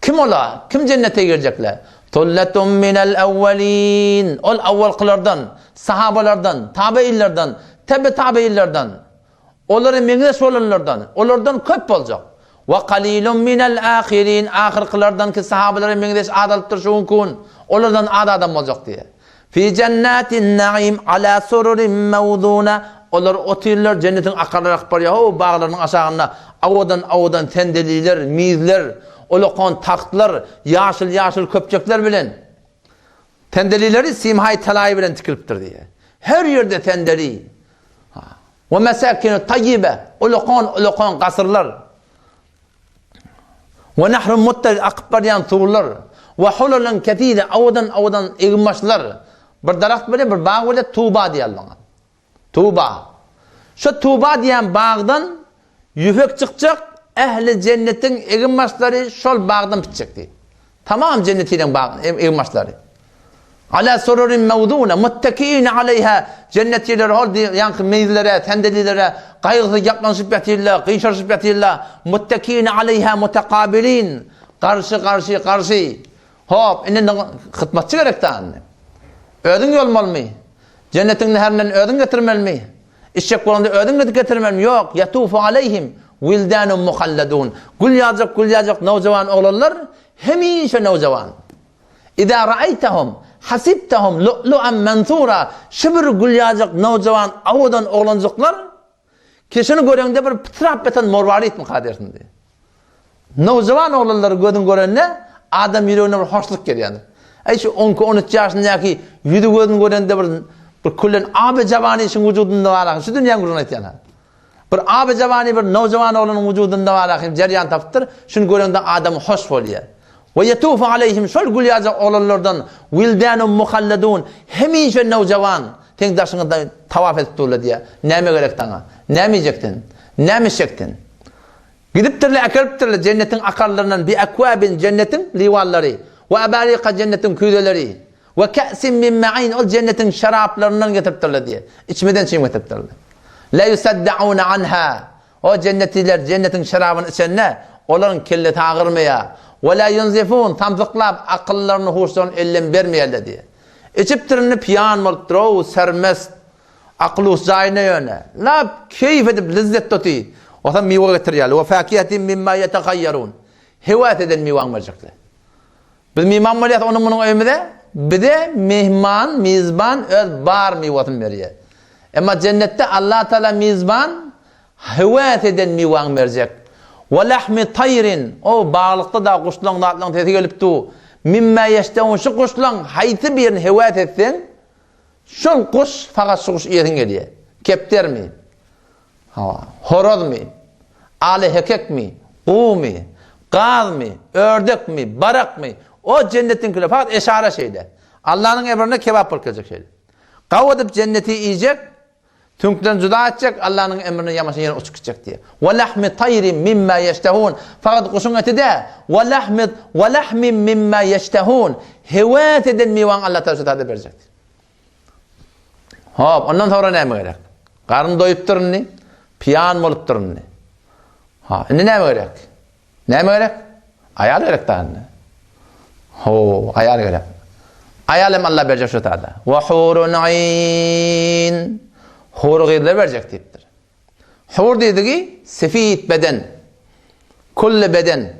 Kim ola? Kim cennete girecekler? Tulletun minel evvelin. Ol evvelkilerden, sahabalardan, tabi'illerden, tabi'illerden. Onların mengdes olanlardan, onlardan köp olacak. Ve qalilun minel ahirin. Ahirkilerden ki sahabaların mengdes adalıptır şu mümkün. Onlardan adam olacak diye. Fi cennetin naim ala sururin mevduna. Onlar otururlar cennetin akarları akbar ya. O bağlarının aşağına avudan tendeliler, mizler, olokon taktlar, yaşıl köpçekler bilen. Tendelileri simhay talayı bilen tikiliptir diye. Her yerde tendeli. Ve mesakinu tayyibe. Olokon kasırlar. Ve nahrun muttar akbar yan tuğurlar. Ve hululun ketide avudan egmaşlar. Bir darak bile bir bağ bile Tuğba diye Allah'a. Tuğba. Şu Tuğba diyen bağdan yüfek çıkacak, ehli cennetin egmaşları şol bağdan bitecek diye. Tamam cennetiyle egmaşları. Ala sururin mevduna muttakiine aleyha. Cennetiler oldu yankı meyillere, tendelilere kaygısı yaklanışıp yatirler, kıyışırışıp yatirler. Muttakiine aleyha mutekabilin. Karşı. Hop, innen hıtmatçı gerek de anne. Ödün olmalı mı? Cennetin neherinden ödün getirmeli mi? İşçek bolanda ödün getirmeli mi? Yok. Yatufu aleyhim vildanun muhalladun. Gül yağacak nevcavan oğlanlar hemişe nevcavan. İza ra'aytahum hasibtahum lu'lu'an mansura. Şibir gül yağacak nevcavan avudan oğlancıklar kişini görende bir pıtrap beten morvarit mi kadersin diye. Nevcavan oğlanları görenle adam yüreğine bir hoşluk geliyor. Şu 12-13 yaşındaki yüzü gözün görende bir kullen abi cevani için vücudunda var. Şu dünyanın gururuna etiyana. Bir abi cevani bir nevcavan oğlanın vücudunda var. Ceryan taptır. Şunu görende adam hoş oluyor. Ve yetufu aleyhim şol güliyacak oğlanlardan vildanun muhalladun. Hemişe nevcavan. Tengdaşına tavaf edip durla diye. Neme gerek sana? Nemeyecektin? Nemişecektin? Gidiptirle akariptirle cennetin akarlarından bir ekvabin cennetin livalları. Ve abarika cennetin küdeleri. Ve ka'sin min ma'in. O cennetin şaraplarından getiriptirle diye. İçmeden çiğim getiriptirle. La yusaddauna anha. O cennetiler cennetin şarabını içenle onların kelleti ağırmaya. Ve la yunzifun. Tamzıklab akıllarını hoşlarını ellen vermeyelle diye. İçiptirini piyan olup o sermest. Aklı uzayına yöne. La keyif edip lezzet tuti. O zaman meyve getiriyorlar. Ve fakiyetin mimma yetegayyarun. Hevat eden meyvan verecekler. Biz mihman maliyat onun bunun evimde bir de mizban öz bar meyvatını veriyor. Ama cennette Allah Teala mizban hevat eden meyvan verecek. Ve lahmi tayrin. O bağlıkta da kuşlan dağıtlan tezi gelip tu. Mimma yeştevun şu kuşlan hayti bir hevat etsin. Şu kuş fakat şu kuş yerin geliyor. Kepter mi? Horoz mi? Ali hekek mi? Kuğu mi? Gaz mi? Ördek mi? Barak mı? O cennetin külü fakat eşare şeyler. Allah'ın emrine kebap bırakacak şeyler. Kavudip cenneti yiyecek, tünkten cüda edecek, Allah'ın emrine yamasın yerine uçuk gidecek diye. Ve lahmi tayrin mimma yeştehun. Fakat kuşun eti de ve lahmin mimma yeştehun. Hevat eden meyvan Allah Teala verecek. Hop, ondan sonra ne mi gerek? Karın doyup durun ne? Piyan olup durun ne? Ne mi gerek? Ne mi gerek? Ayar gerek daha ne? Ayar gerek. Ayalem Allah verecek şu tarzda. Ve hurun ayn. Hur gıyırlar verecek deyiptir. Hur dediği sefit beden. Kulle beden.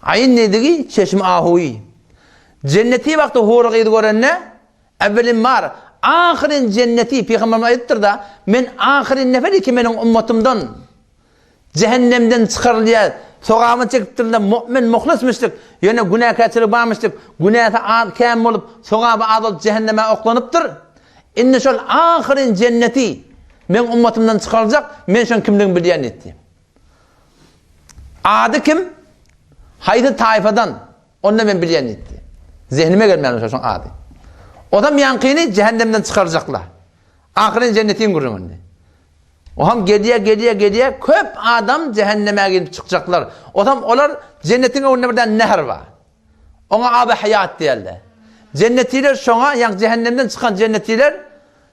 Ayn dediği çeşme ahuyi. Cenneti vakti hur gıyır görenle evvelin var. Ahirin cenneti Peygamber'in ayettir da men ahirin neferi ki benim ummetimden cehennemden çıkarılıyor. Soğamın çekip durunda mümin muhlismişlik. Yine günahkarçılık barmışlık. Günahı kam olup soğabı az olup cehenneme oklanıptır. İnne şol ahirin cenneti men ummatımdan çıkaracak. Men şon kimliğini bilyen etti. Adı kim? Haydi tayfadan. Onu men bilyen etti. Zihnime gelmeyen şon adı. Odam yankini cehennemden çıkaracaklar. Ahirin cennetin kurumunu. O ham geliye köp adam cehenneme gelip çıkacaklar. Odam olar cennetin önünde birden nehir var. Ona abi hayat derler. Cennetiler şona yani cehennemden çıkan cennetiler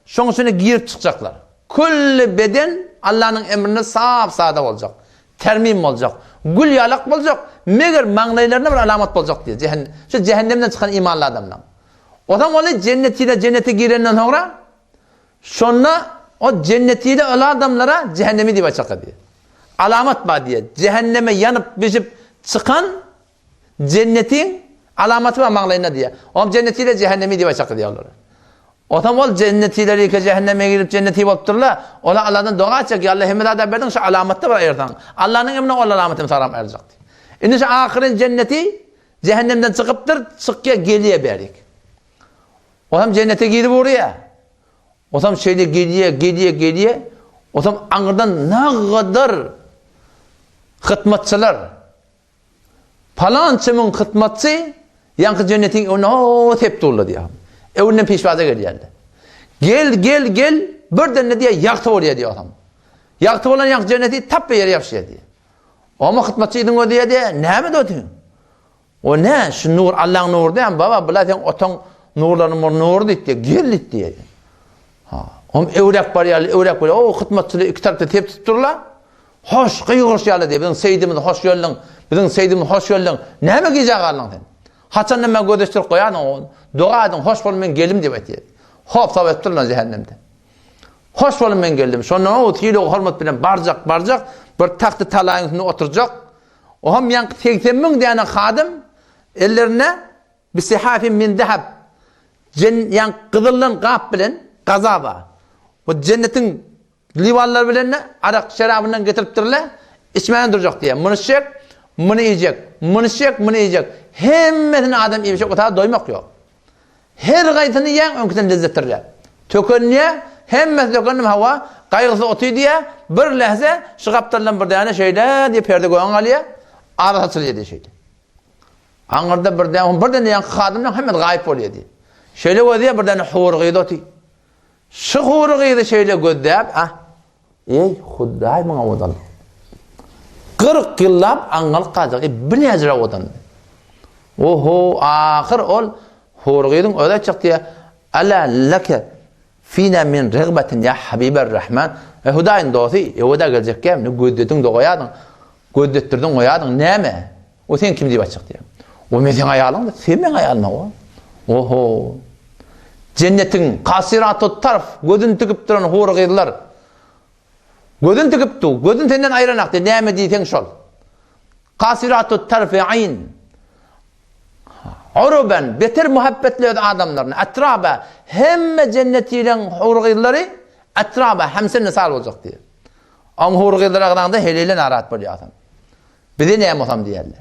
şonusunu giyip çıkacaklar. Kulli beden Allah'ın emrine sağda olacak. Termim olacak. Gül yalak olacak. Meğer mağnaylarına bir alamet olacak diye. Şu cehennemden çıkan imanlı adamlar. Odam öyle cennete girenden sonra o cennetiyle öyle adamlara cehennemi diye açık ediyor. Alamet var diye. Cehenneme yanıp biçip çıkan cennetin alameti var mağlayına diye. O cennetiyle cehennemi diye açık ediyorlar. Odam ol cennetiyle ki cehenneme girip cenneti yaptırlar. Ola Allah'tan dua edecek. Allah hemmet da verdin şu alamette var ayırdan. Allah'ın emrine o alametini saram erecek. İndi şu ahirin cenneti cehennemden çıkıptır. Çıkıya geliye berik. Odam cennete girip oraya. Odam şeyle geliye. Odam anırdan ne kadar hıtmatçılar. Falançımın hıtmatçı yankı cennetin onu tepti oldu diye. Evinden peşvaza geliyorlar. Gel birden ne diye yaktı oraya diyor adam. Yaktı olan yankı cenneti tap bir yere yapışıyor diye. Ama hıtmatçıydın o diye ne mi diyorsun? O ne? Şu nur Allah'ın nuru diye baba bilaten otan nurların nuru diye gel diye. Hem evrak var ya, o hıtmatçılığı iki tarafta tepti tutturlar. Hoş, kıyıgırış yalı diye, bizim seydimizi hoş gördün, ne mi giyecek Allah'ın? Haçan neme gödüştür koyan, dua edin, hoş olun ben gelim diye diye. Hop sabit durlan cehennemde. Hoş olun ben geldim. Sonra o tiyli o hormat bilen barcak, bir taktı talayın üstüne oturacak. O hem yankı 80.000 diyene hadım, ellerine bir sihafin min dehab, yankı kızılın kap bilen, gazaba. O cennetin livalları bilen arak şerabından getiriptirler, içmeyen duracak diye. Bunu yiyecek. Hemmesini adam yiyecek, o kadar doymak yok. Her gaytını yiyen önküten lezzettirler. Tökönüye, hemmesi tökönüm hava, kaygısı otuyor diye, bir lehze şıkaptırlan bir tane şeyle diye perde koyan alıyor, arası açılıyor diye şeyle. Anırda bir tane yankı kadımdan hemen gayip oluyor diye. Şöyle o diye bir tane hur gıydı otuyor. Şu hur gıydı şeyle göddeyip, ey Hudday bana odan. 40 yıllap angal kazak, bir nezre odan. Oho, ahir ol, hur gıydın öyle çık diye, ala leke fina min rıgbetin ya Habiber Rahman. Huday'ın doğusu, Huday gelecek kem, ne göddettin de koyadın, göddettirdin koyadın, ne mi? O sen kim diye açık diye. O metin ayalın da, sen men ayalın o. Oho. Cennetin kasiratı taraf, gözün tıkıp duran hur gıydılar. Gözün tıkıp du, gözün senden ayıranak de, ne mi diyten şol. Kasiratı tarafı ayn. Uruben, beter muhabbetli adamlarına, etraba, hemme cennetiyle hur gıydıları, etraba, hemsen nisal olacak diye. Ama hur gıydılara kadar da heliyle narat buluyor adam. Bir de neyem olsam diyerler.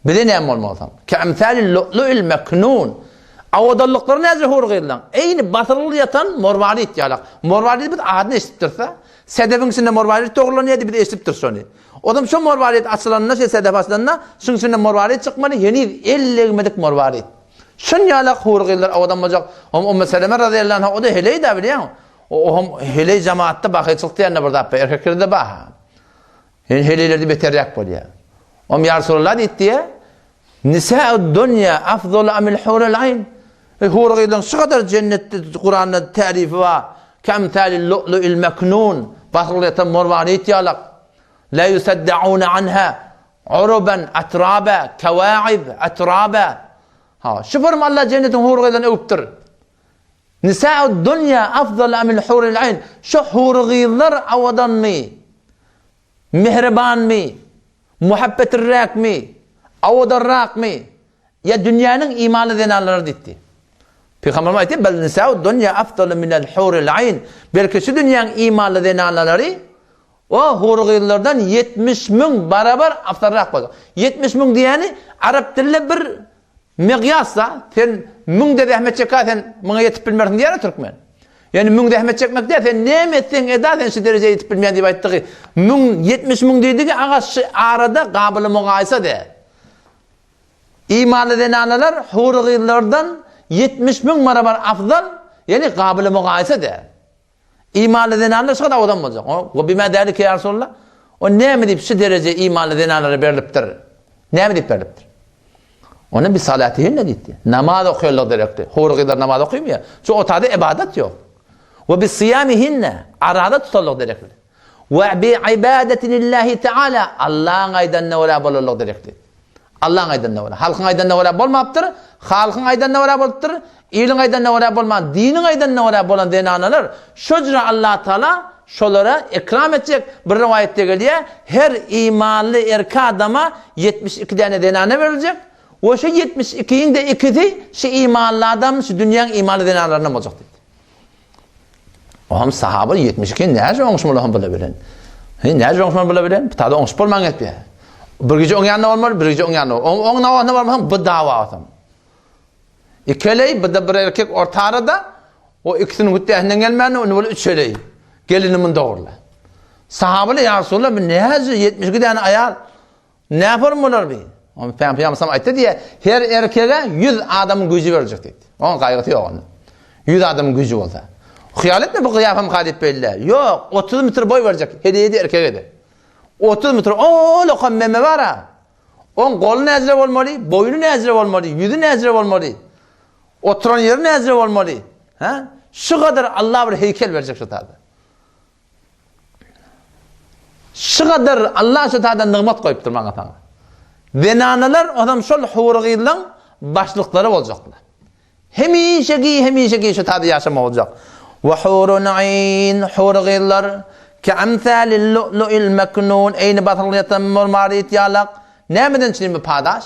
Bir de neyem olsam. Ke emthali lu'lu'il meknun. Avadallıkları nezir hur gıydılar. Eyni batırılı yatan morvalit yalak. Morvalit bir adını eşittirse, sedefin içinde morvalit doğrulanıyor bir de eşittir sonu. Odam şu morvalit açılanına, sedef açılanına, şunun içinde morvalit çıkmalı, yeni 50 medik morvalit. Şun yalak hur gıydılar avadan olacak. Umme Seleme radıyallahu anh, o da heleyi de biliyor musun? O heleyi cemaatta bakıcılık diyenle burada yapıyor. Erkekleri de bak. Heleyleri de beter yak buluyor. Ya Resulullah deyip diye, Nisa'u dünya afdolu amil hurul ayn. Hur gıydılar şu kadar cennette Kur'an'da tarifi var. Kemthali lu'lu'il meknun. Batırılıyatan morvalit yalak. La yusaddaun anha. Uruben atraba. Kevaib atraba. Şüpürüm Allah cennetin hur gıydılarını övüptür. Nisa'u dünya afdolu amil hurul ayn. Şu hur gıydılar avadan mı? Mihriban mı? Muhabbetir rak mı? Avadan rak mı? Ya dünyanın imanı denarları ditti. Peygamber ayeti bel nisa'u dünya afdalu minel hurul ayn. Belki şu dünyanın imanlı denarları o hurgiylardan 70 ming barabar aftarrak bolacak. 70 ming diyeni Arap dilli bir miqyasda sen ming de Ahmet Çeka sen mına yetip bilmersin diyene Türkmen. Yani ming de Ahmet Çekmek de sen ne etsen eda sen şu dereceye yetip bilmeyen diye ayttığı. 70 ming deydi ki ağaç arada kabili mugaysa de. İmanlı denanalar hurgiylardan 70 ming barabar afdal yani kabili mugaysa de. İmanlı denanlar şu kadar adam olacak. O bime derdi ki ya Resulullah. O ne mi deyip şu derece imanlı denanları veriliptir? Ne mi deyip veriliptir? Onun bir salatihin ne deyip? Namaz okuyorlar direkti. Hurgiylar namaz okuyum ya. Şu otada ibadet yok. Ve bi siyamihinne arada tutarlar direkti. Ve bi ibadetinillahi teala Allah'ın aydan ne ola bolurlar direkti. Allah'ın aydan ne ola. Halkın aydan ne ola bolmaptır. Halkın aydan ne ola boluptır. İlin aydan ne ola bolman. Dinin aydan ne ola bolan denanalar. Şocra Allah Teala şolara ikram edecek. Bir rivayette geliyor. Her imanlı erkek adama 72 tane denane verilecek. O şey 72'nin de ikisi şu imanlı adam şu dünyanın imanlı denalarına olacak dedi. Oğlum sahabe 72 nerede olmuş mu Allah'ın bilebilen? Nerede olmuş mu bilebilen? Tadı olmuş bolman etmiyor. Bir gece onun yanına olmalı, bir gece onun yanına olmalı. Onun yanına olmalı, bu dava atam. İkeleyi, bir erkek ortarada, o ikisinin hüttehenden gelmeyeni, onu böyle üçeleyi. Gelinimin doğrula. Sahabeyle ya Resulullah, ne yazı 72 tane ayal, ne yaparım bunlar bir? Peygamber sana ayette diye, her erkeğe 100 adamın gücü verecek dedi. Onun kaygıtı yok onun. 100 adamın gücü olsa. Khayal etme bu kıyafem kadip belli. Yok, 30 metre boy verecek, hediye de erkeğe de. 30 metre, o lokam meme var ha. Onun kolu nezre olmalı, boynu nezre olmalı, yüzü nezre olmalı. Oturan yeri nezre olmalı. Ha? Şu kadar Allah bir heykel verecek şu tadı. Şu kadar Allah şu tadı nimet koyup durmak atana. Denanalar adam şol hurgiylan başlıkları olacaklar. Hemişeki şu tadı yaşama olacak. Ve hurun ayn hurgiylar keamsalil lu'lu'il meknun eyni batıliyatan murmarit yalak. Nemeden çinimi padaş?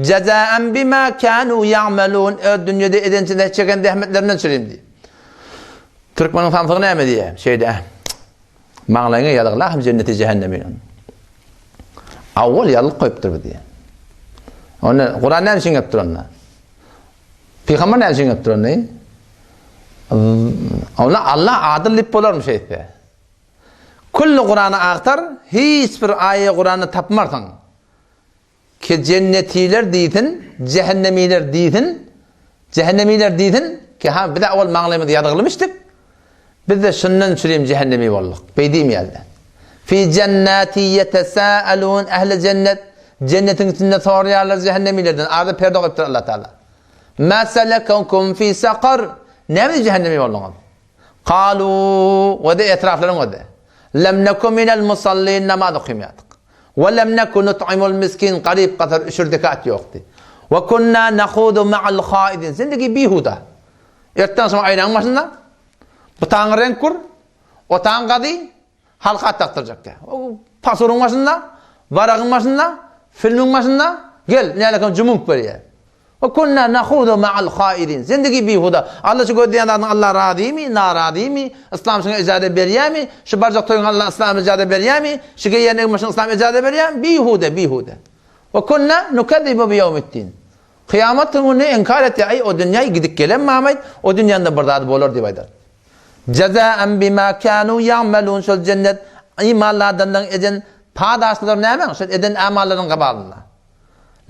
Cezaen bima kanu ya'melun. Dünyada edençide çeken dehmetlerinden çireyim diye. Türkmenin tamtığı ne mi diye? Şeyde mağlayına yalıqlar hem cenneti cehennemin. Avval yalıq koyuptur bu diye. Onu Kur'an ne için yaptır onlar? Peygamber ne için yaptır onu? Allah adillik bolarmış eyte. Kullu Kur'an'ı aktar, hiçbir ayet Kur'an'ı tapmarsan ki cennetiler deytin, cehennemiler deytin ki ha bir de avval mağlayımı yadırılmıştık. Biz de şundan çüreyim cehennemi vallahi. Beydiyim yerde. Fi cennati yetesâelûn ehl-i cennet. Cennetin içinde soruyorlar cehennemilerden. Arada perde koyuptur Allah Teala. Mâ selekunkum fi sakar. Ne mi cehennemi vallahi? Kâlû ve de etrafların ve de. Lem nekum minel musallin namaz okuymayadık. Ve lem nekun nut'imul miskin qarib kadar üşürdikat yoktu. Ve kunna nakhudu ma'al khaidin. Zindagi bihuda. Erten sonra aynanın başında bu tağın renk kur, o tağın kadı halka taktıracak ya. O pasorun başında, varağın başında, filmin başında gel ne alakam cumhur böyle. Ve kunna nakhudu ma'al khaidin. Zindagi bihuda. Allah şu gördüğün Allah razı mi, narazı mi? İslam sana icazet veriyor mi? Şu barcak toyun Allah İslam icazet veriyor mi? Şu yerine başın İslam icazet veriyor mi? Bihuda. Ve kunna nukezzibu bi yevmiddin. Kıyamet gününü inkar etti. Ay o dünyayı gidip gelen Muhammed o dünyanın da bardağıdı olur diye baydır. Cezaen bima kanu ya'melun şol cennet imanlardan eden padaşlar ne hemen? Şol eden amalların kabalına.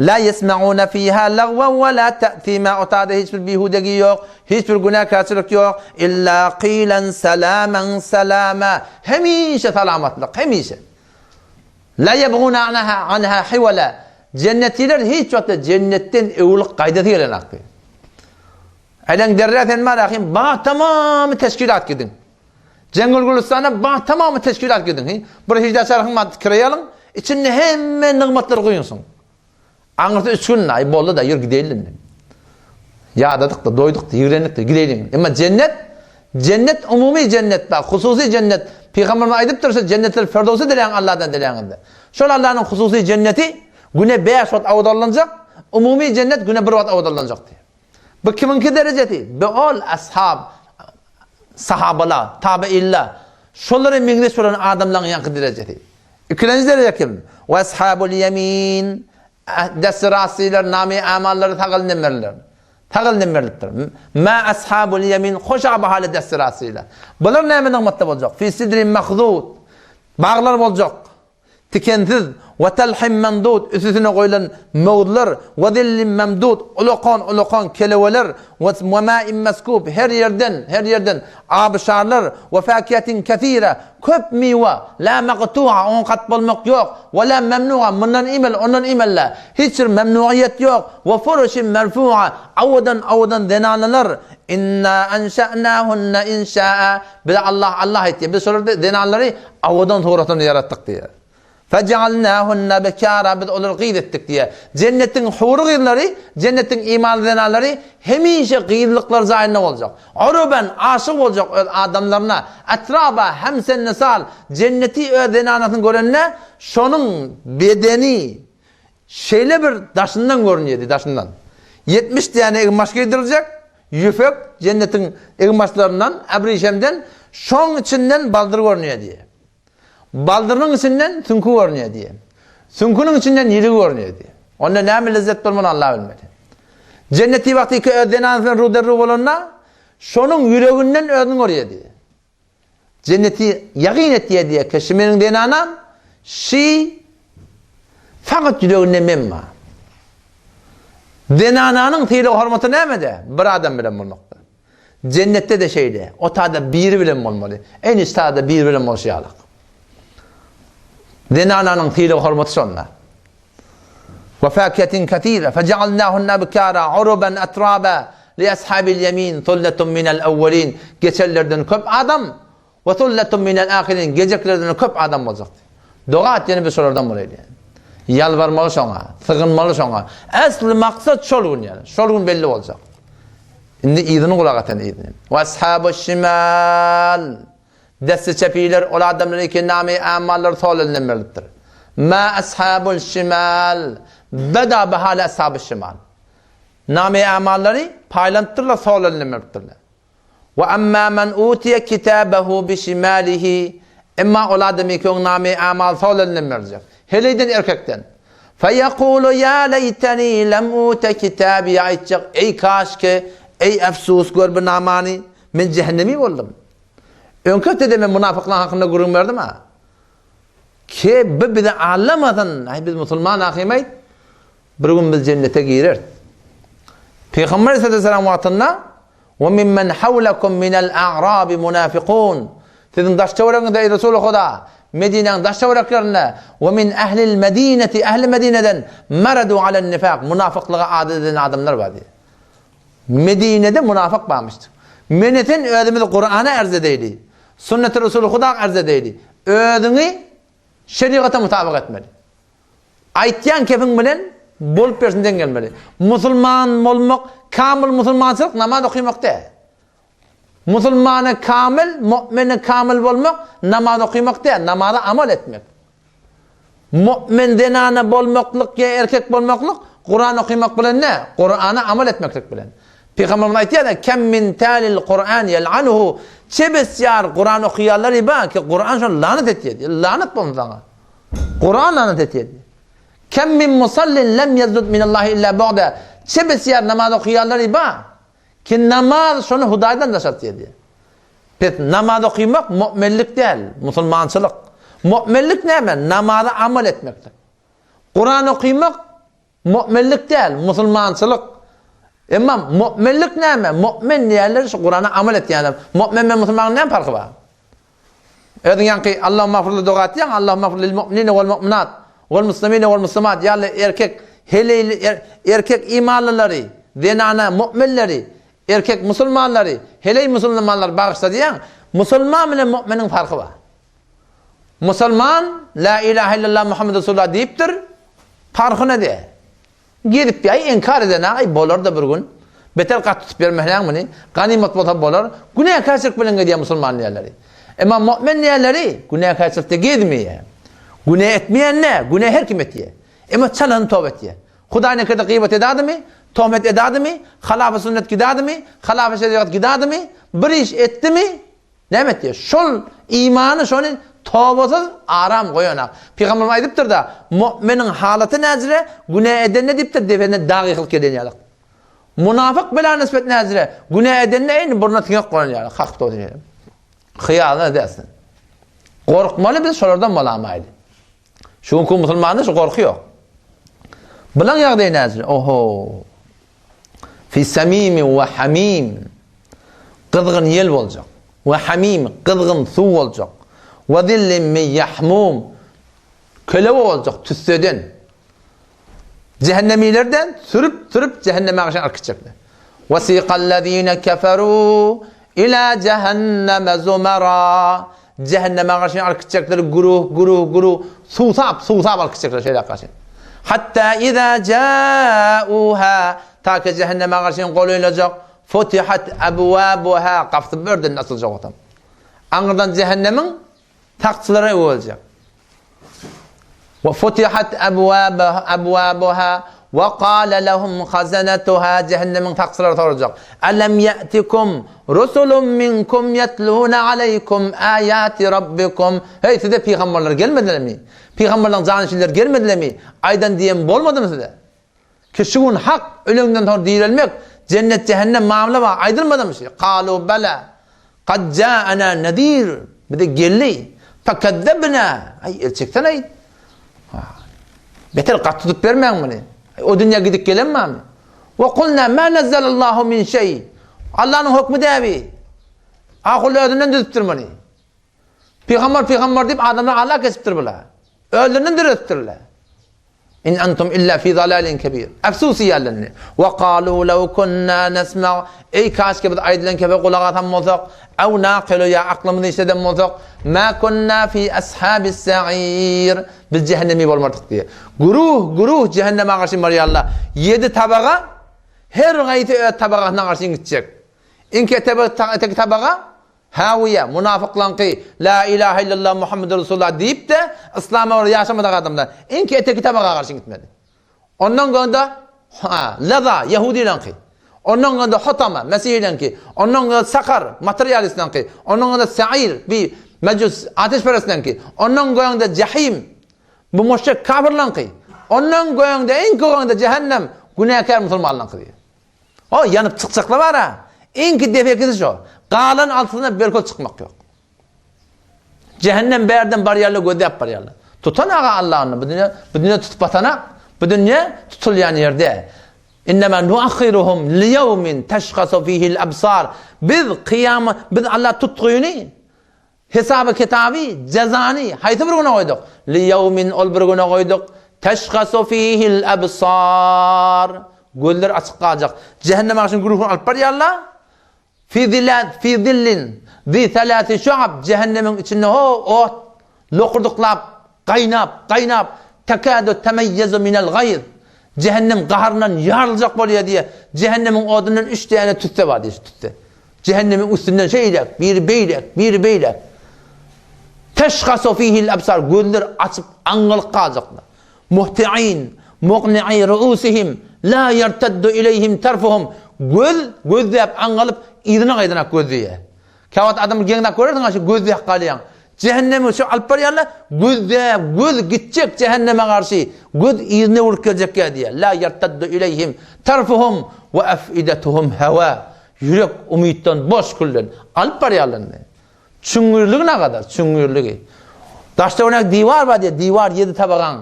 La yesma'una fiha lagwan ve la ta'thima. Otada hiçbir bihudegi yok, hiçbir günahkarçılık yok. İlla qilan salaman salama. Hemişe salamatlık, hemişe. La yebğuna anha hivala. Cennetliler hiç yoktu cennetten evlilik kaydatı gelen aklı. Elen derreten marahim bağ tamamı teşkilat gidin. Cengül Gülistan'a bağ tamamı teşkilat gidin. Buraya hicda şarkın kirayalım. İçinde hemen nıgmatları koyunsun. Anırtı 3 gün ay bollu da yürü gidelim. Yağdadık da doyduk da yürüyenlik de gidelim. Ama cennet umumi cennet bak, hususi cennet. Peygamber'e aydıp dursa cennetler Firdevs'e dileyen Allah'tan dileyeninde. Şöyle Allah'ın hususi cenneti güne 5 vat avudallanacak, umumi cennet güne 1 vat avudallanacak diye. Bu kiminki dereceti? Bu ol ashab, sahabalar, tabi'illah. Şolary meňzeş bolan adamlaryň ýanky derejesi. İkinji derejä kim? Ve ashabul yemin desrasiler nami amallary tagyl nemerler. Ma ashabul yemin hoşa bahaly desrasiler. Bular nämeň matda boljak? Fi sidrin mahdud. Baglar boljak. Tikensiz ve telhim memdud üstüne koyulan mevdlar ve zillin memdud ulukan keleveler ve ma'in meskub her yerden abşarlar ve fakiyetin kethira köp miwa la maqtu'a on kat bolmak yok ve la memnu'a ondan imella hiç memnuiyet yok ve furuşin merfu'a avadan denanalar inna ansha'nahunna insha'a bila Allah etti biz sonra denanları avadan sonradan yarattık diye. فَجَعَلْنَاهُنَّ بَكَارًا biz onları gıyt ettik diye. Cennetin huru gıyları, cennetin iman edenleri hemişe gıylıklar zahirine olacak. Uruben aşık olacak adamlarına. Etraba hemsen nesal cenneti ödenanatını görenine şonun bedeni şeyle bir daşından görünüyordu, daşından. 70 tane egmaş giydirilecek, yüfek cennetin egmaşlarından, ebrişemden şon içinden baldır görünüyor diye. Baldırının içinden sünkü görünüyor diye. Sünkünün içinden yeri görünüyor diye. Onda ne lezzet bulmanı Allah bilmedi. Cenneti vakti ki ödenanatın ruderru olanına şonun yüreğinden ödün oraya diye. Cenneti yakin et diye keşmenin denanan şi fakat yüreğinden memma. Denananın tiyli hormatı nemede? Bir adam bilen bulmakta. Cennette de şeyde, o tada bir bilen olmalı. En üst tada bir bilen olşayalık. Denananın tiyli hormatı sonuna. Ve fakiyetin kethira. Fecealnâhunna bikâra uruben etrâba li ashabil yemin thulletun minel evvelin. Geçerlerden köp adam ve thulletun minel ahirin. Geceklerden köp adam olacak. Dua et yeni bir sorulardan buraydı. Yalvarmalı şona, sığınmalı şona. Aslı maksat şolgun yani. Şolgun belli olacak. Şimdi idini kulak eten idini. Ve ashabu şimal. Desti çepiler, o adamlar ki nami amallar soğlanın verliktir. Ma ashabul şimal. Beda behâle ashab-ı şimal. Nami amalları paylanttırla soğlanın verliktirler. Ve emmâ men utiye kitâbehu bişimâlihi. Emma o adamı ki o nami amal soğlanın verecek. Heleyden erkekten. Feyekulu ya leyteni lem ute kitabı aytacak. Ey kaşke, ey efsus gör bir namani. Men cehennemi oldum. Önkete de men münafıklar hakkında gurur verdim ha. Ki bir de anlamadan, ay biz Müslüman ahimayt, bir gün biz cennete girer. Peygamber sallallahu vaktinde ve mimmen havlakum minel a'rabi munafikun. Sizin daşçavarınızda ey Resulü Huda, Medine'nin daşçavaraklarına ve min ehlil medineti, ehli Medine'den meradu alen nifak, münafıklığa adet eden adamlar vardı. Medine'de münafık varmıştı. Menetin ödümüzü Kur'an'a arz edeydi. Sünnet-i Resulü Huda arz edeydi. Ödünü şeriata mutabık etmeli. Aytyan kefin bilen bolup persinden gelmeli. Müslüman olmak, kamil Müslümançılık namaz okuymak değil. Müslümanı kamil, mü'mini kamil olmak, namaz okuymak değil, namaza amal etmek. Mü'min denana bolmaklık ya erkek bolmaklık, Kur'an okuymak bilen ne? Kur'an'a amal etmeklik bilen. Peygamberimiz aytıyor da kem min talil Kur'an yel'anuhu. Çebes yar Kur'an okuyanlar iba ki Kur'an şunu lanet ediyor. Lanet bulunduğuna. Kur'an lanet ediyor. Kem min musallin lem yezdud minallahi illa bu'da. Çebes yar namaz okuyanlar iba ki namaz şunu hudaydan da şart ediyor. Peki namaz okumak müminlik değil, Müslümançılık. Müminlik ne mi? Namaza amel etmektir. Kur'an okumak müminlik değil, Müslümançılık. Ama müminlik ne mi? Mümin diyenler şu Kur'an'a amel ettiği adam. Mümin ve Müslümanın ne farkı var? Ödün yani ki Allah'ım mağfirli dua ettiğin, Allah'ım mağfirli mu'minine vel mu'minat vel muslimine vel muslimat. Yani erkek imanlıları, denana müminleri, erkek Müslümanları, hele Müslümanlar bağışla diyen, Müslüman ile müminin farkı var. Müslüman, la ilahe illallah Muhammed Resulullah deyiptir, farkı ne diye? Gidip bir ay inkar edene, ay bolar da bir gün, beter kat tutup vermehlen mini, ganimet bota bolar, güneye karşılık bilen gidiyor Müslüman niyerleri. Ama mümin niyerleri, güneye karşılıkta gidmiyor. Güneye etmeyen ne? Güneye her kim etiyor. Ama çalanı tövbe etiyor. Hudayna kadar gıybet edadı mı? Tohmet edadı mı? Halafe sünnet gidadı mı? Halafe şeriat gidadı mı? Bir iş etti mi? Nämet diýär? Şol imany şonu tawbasyz aram goýanak. Peýgamber aýdypdyr da, müminiň halaty näzire günah edenne diýipdir, debene dagykylyk edenýärlik. Munafyk bilen nisbet näzire günah edenne eýni burna tiňek goýanýarlyk. Hak diýär. Hyýaly edesin. Gorkmaly biz şolardan bolamaýdy. Şuňky musulmanyň şu gorky ýok. Bilen ýagdaý näzire? Oho. Fi samim we hamim. Qızgın yel boljak. Ve hamim, qızgın su boljak. Ve zillin min yahmum. Kölew boljak tüsseden. Cehennemilerden sürüp cehenneme aşan arkıçaklar. Vasiqallazina keferu ila cehenneme zumara. Cehenneme aşan arkıçaklar guruh susap arkıçaklar şeyler karşı. Hatta iza ja'uha ta ki cehenneme aşan qolyulacak. Futihat abwabuha qafty birden açılacak otam. Aňyrdan cehennemin taksylary boljak. Ve futihat abwabuha ve qala lahum khazanatuha cehennemin taksylary sorajak. Alam ya'tikum rusulun minkum yatluna alaykum ayati rabbikum. Hey size peygamberler gelmediler mi? Peygamberlerin janşylar gelmediler mi? Aydan diýen bolmadymy size? Kişiň hak ölümden tor diýilmek cennet cehennem mamla var aydılmadı şey. Qalu bala qad ja'ana nadir. Bir de gelli. Fakazzabna. Ay elçekten ay. Beter qattıp vermeň meni. O dünya gidip gelenmem. Ve kulna ma nazzalallahu min şey. Allah'ın hukmu däbi. Aqullardan düzüpdir meni. Peygamber deyip adamlar Allah kesipdir bula. Öldüründen dürüpdirler. İn antum illa fi dalalin kebir. Afsusi yallanni. Ve qalu law kunna nasma' ey kaşke biz aýdylan kebe gulak atan bolsak, aw naqilu ya aklymyzy işleden bolsak, ma kunna fi ashabis sa'ir. Biz cehennemi bolmardyk diye. Guruh cehenneme garşy barýarlar. 7 tabaga her gaýty tabagasyna garşy gitjek. İnki tabaga hawiye munafıklanqi la ilahe illallah Muhammedur Resulullah deyip de İslam'a yaşamadak adamlar. İnki eteki tabağa karşı gitmedi. Ondan sonra laza Yahudilanqi. Ondan sonra hotama Mesihlanqi. Ondan sonra sakar materyalistlanqi. Ondan sonra sa'ir bir mecus ateşperestlanqi. Ondan sonra cehim bu müşrik kafirlanqi. Ondan sonra en koyanda cehennem günahkar musulmanlanqi. O yanıp çıkacaklar var ha. İnki defekisi şu. Qalan altına berkol çıkmak yok. Cehennem berden bariyarlı gödep bariyarlı. Tutan ağa Allah'ını. Bu dünya tutup batana. Bu dünya tutulyan yerde. İnnemâ nuakhiruhum liyevmin teşkasu fihil absar. Biz Allah tuttuğunu hesabı kitabı cezani hayti bir güne koyduk. Liyevmin ol bir güne koyduk. Teşkasu fihil absar. Göller açık kalacak. Cehennem ağaçın grubunu alıp bariyarlı. Fi zillin zi thalati şu'ab cehennemin içinde o lokurduklap qaynap takadu temayyazu minel gayz cehennem qaharından yarılacak bolýar diye cehennemin odundan 3 tane tütte var diye tütte. Cehennemin üstünden şeylek bir beylek teşhasu fihil absar göller açıp angalyk kalacaklar. Muhti'in muqni'i ruusihim la yerteddu ileyhim tarfuhum gözlep angalıp idine qaydanak gözlüye. Kawat adam geňdek görersiň aşy gözlep galýan. Cehennemi şu alyp barýarlar, göz gitjek cehenneme garşy. Göz idine urup geljek diýe. La yertaddu ileyhim tarfuhum we afidatuhum hawa. Yürek umytdan boş küllen alyp barýarlar. Çüngürlügi ne kadar? Çüngürlügi. Daşta onak divar var diye, divar 7 tabagan.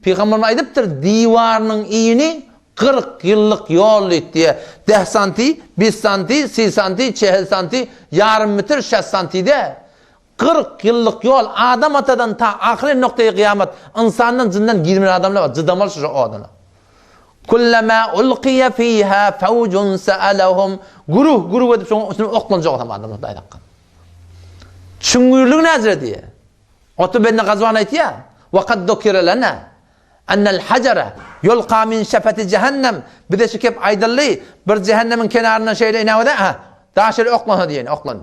Peygamber aýdypdyr, diwarnyň iýini 40 yıllık yol diye 10 santi, 5 santi, 6 santi, 2 santi, yarım metre 6 santi de 40 yıllık yol adam atadan ta ahir noktaya kıyamet insandan cinden 20 adamlar var. Cıdamal şu o adana. Kullama ulqiya fiha fawjun sa'alahum guruh edip şonu üstüne oklanacak adamlar da aydakkan. Çüngürlük nazire diye. Otu benne gazvan ayet ya. Ve kad dokira lana annal hajara yulqa min şafati cehennem. Bir de şekep aydallı bir cehennemin kenarına şeyle inavada ha. Daşır oklanı diye oklanı.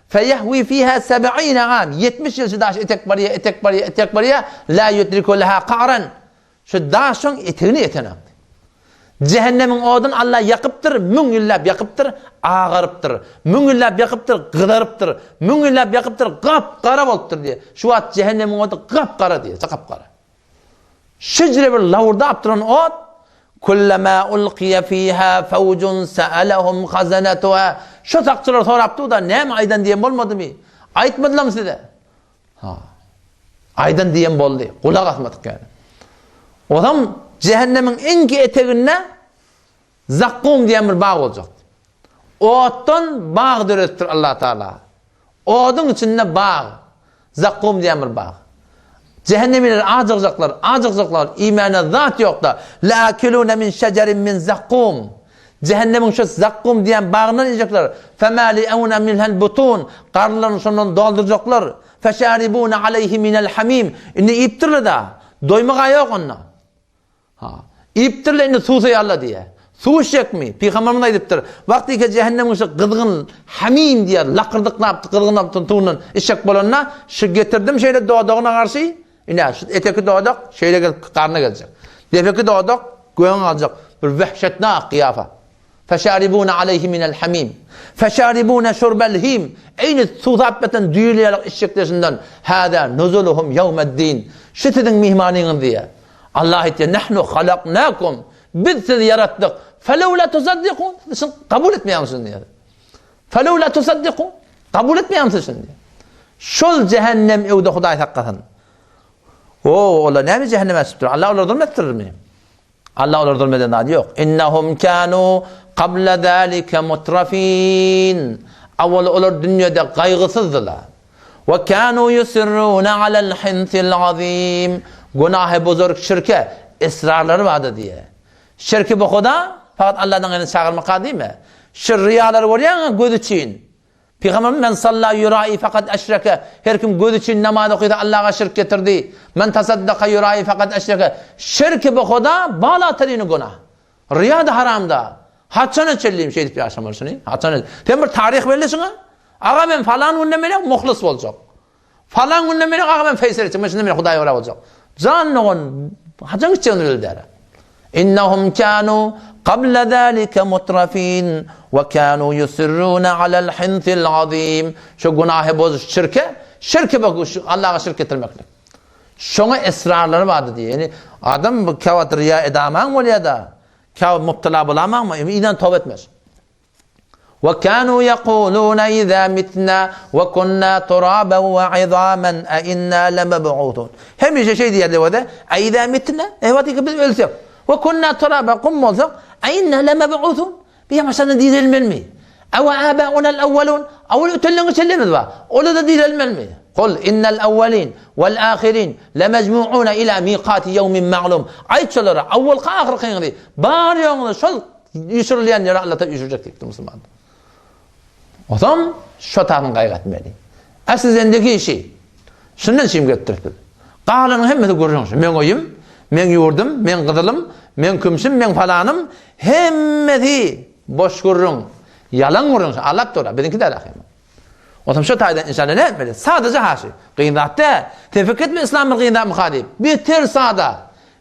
Feyehvi fiha 70 am 70 yıl şu daş etek bariye la yudriku laha qa'ran. Şu daşın eteğini yetenem. Cehennemin odun Allah yakıptır, müngüllep yakıptır, ağırıptır. Müngüllep yakıptır, gıdarıptır. Müngüllep yakıptır, qap-qara boluptır diye. Şu at cehennemin odu qap-qara diye, qap-qara. Şicre bir lavurda aptıran od, kullama ulqiya fiha fawjun sa'alahum khazanatuha. Şu takçılar soraptı da nem aydan diyen bolmadı mı? Aytmadılar mı size? Ha. Aydan diyen boldu. Kulak asmadık yani. Odam cehennemin enki eteğine zakkum diyen bir bağ olacak. Ottan bağ dörettir Allah Teala. Odun içinde bağ. Zakkum diyen bir bağ. Cehennemiler acıkacaklar. İmana zat yok da. Lâkilûne min şecerin min zakkum. Cehennemin şu zakkum diyen bağından yiyecekler. Femâli'evne minhel butun. Karnlarını sonundan dolduracaklar. Feşâribûne aleyhi minel hamim. İnne iptirle da. Doymağa yok onunla. Ha. İptirle inne su sayarla diye. Su içecek mi? Peygamberimiz ayıptır. Vakti ki cehennemin şu kızgın hamim diye lakırdıklap, kırgınlap tuğunun içecek bolanına şu getirdim şeyle doğduğuna karşı İne şu eteki doğduk şeyle karnına gelecek. Defeki doğduk göğün alacak. Bir vehşetna kıyafa. Feşaribûne aleyhi minel hamim. Feşaribûne şurbel him. Eyni su tabbeten düğüleyelik içeceklerinden. Hâdâ nuzuluhum yevmeddin. Şitidin mihmaninin diye. Allah etti. Nahnu halaknâkum. Biz sizi yarattık. Felev la tusaddikûn. Sen kabul etmeyen misin diye. Felev la tusaddikûn. Kabul etmeyen misin diye. Şol cehennem evde Huday hakikaten. Ola ne mi cehenneme esiptir? Allah olur zulmettirir mi? Allah olur zulmeden adı yok. İnnehum kânû qabla zâlike mutrafîn. Avval olur dünyada kaygısızdılar. Ve kânû yusirrûne alel hinsil azîm. Günah-ı bozorg şirke ısrarları vardı diye. Şirki bu koda fakat Allah'tan elini çağırmak değil mi? Şirriyaları var ya göz için. Peygamberimiz men salla yurai fakat eşreke. Her kim göz için namaz okuydu Allah'a şirk getirdi. Men tasaddaka yurai fakat eşreke. Şirki bu koda bağla terini günah. Riya da haramda. Haçana çelliyim şeydi bir aşamarsını. Haçana. Temir tarih verirsin ha. Ağa ben falan günlemeli muhlis olacak. Falan günlemeli ağa ben feyser için. Şimdi Huday ola olacak. Canlı'nın haçan içeceğini öyle der. İnnehum kânû qabla zâlike mutrafîn ve kânû yusirrûne alel hinsil azîm. Şu günahı bozuş şirke bak Allah'a şirk getirmekle. Şuna esrarları vardı diye. Yani adam bu kavat riya edaman mı ya da kavat muptala bulamam mı? İnan tövbe etmez. وَكَانُوا يَقُولُونَ اِذَا مِتْنَا وَكُنَّا تُرَابًا وَعِظَامًا اَاِنَّا لَمَبْعُوثُونَ Hem şey diyorlar orada. اِذَا مِتْنَا Evet ki biz ölsek. وَكُنَّا تُرَابًا kum olsak اَاِنَّا لَمَبْعُوثُونَ Bir başına dirilmeli mi? اَوَ آبَاؤُنَا الْاَوَّلُونَ Avul ötellerini çellemiz var. Orada da dirilmeli mi? قُلْ اِنَّ الْاَوَّلِينَ وَالْآخِرِينَ لَمَجْمُعُونَ اِلَى مِيقَاتِ يَوْمٍ مَعْلُومٍ Ayetçileri avval ahir kıyındı. Bari yolunu şol yüşürleyen yere Allah'ta yüşürecek dikti Müslüman. Adam şu tarafını kaygıtmeli. Sizdeki işi. Şundan şimdi getirdim. Qağlanın hemmeti görüyorsunuz. Men oyum, men yurdum, men kızılım, men kümsüm, men falanım. Hemmeti boş görün. Yalan görüyorsunuz. Allah da benimki de alakayım. Adam şu taydan inşallah ne etmeli? Sadece haşi. Gıynatta. Tefekkür etme İslam'ın gıynatta muhadip. Bihter sağda.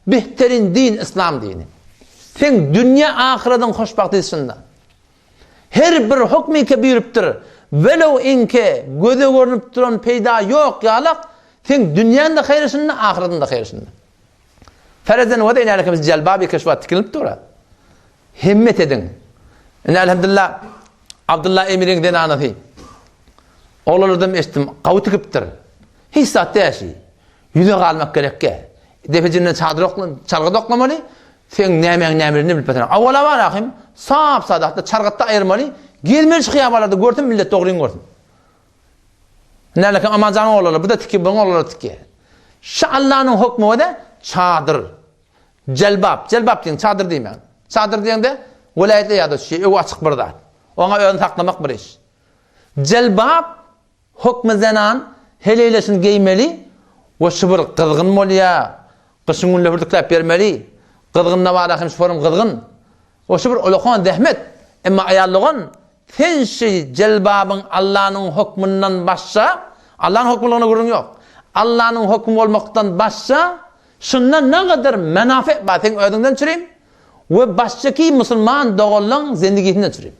Bihterin din İslam dini. Sen dünya ahiretin hoşbahtısında. Her bir hukmi kebiriptir. Velev inke göze görünüp duran peyda yok yalak. Sen dünyanın da hayırısında, ahiretin de hayırısında. Ferezden o da yine alakamiz celbabi keşfat tikilip dura. Himmet edin. Elhamdülillah Abdullah Emir'in den anlatayım. Oğlanlardan estim, qavu tikiptir. Hiç saatte yaşay. Yüze kalmak gerekke. Defecinden çargıda oklamalı. Sen nemerini bilip etene. Avvala var akım. Sap sadaqda çargıtta ayırmalı. Gelmeli çıkıyamalarda gördüm millet doğruyun gördüm. Nerede aman canı oğlanlar. Bu da tiki, bunu oğlanlar tiki. Şu Allah'ın hukmu o da çadır. Celbab. Celbab deyin, çadır diyeyim ben. Çadır deyin de vilayetle yadı şey. Ev açık burada. Ona ön taklamak bir iş. Celbab hukmu zenan heleylesin giymeli. O şıbır kızgın mol ya. Kışın günle hürtüklep vermeli. Kızgınna var akım şuforum kızgın. O şıbır uluğun dehmet. Ama ayarlığın sen şey celbabın Allah'ın hukmundan başsa Allah'ın hukmunluğuna görün yok. Allah'ın hukmu olmaktan başsa şundan ne kadar menafet var. Sen ödünden çüreyim. ve başçaki Müslüman doğulun zindigisini süreyim.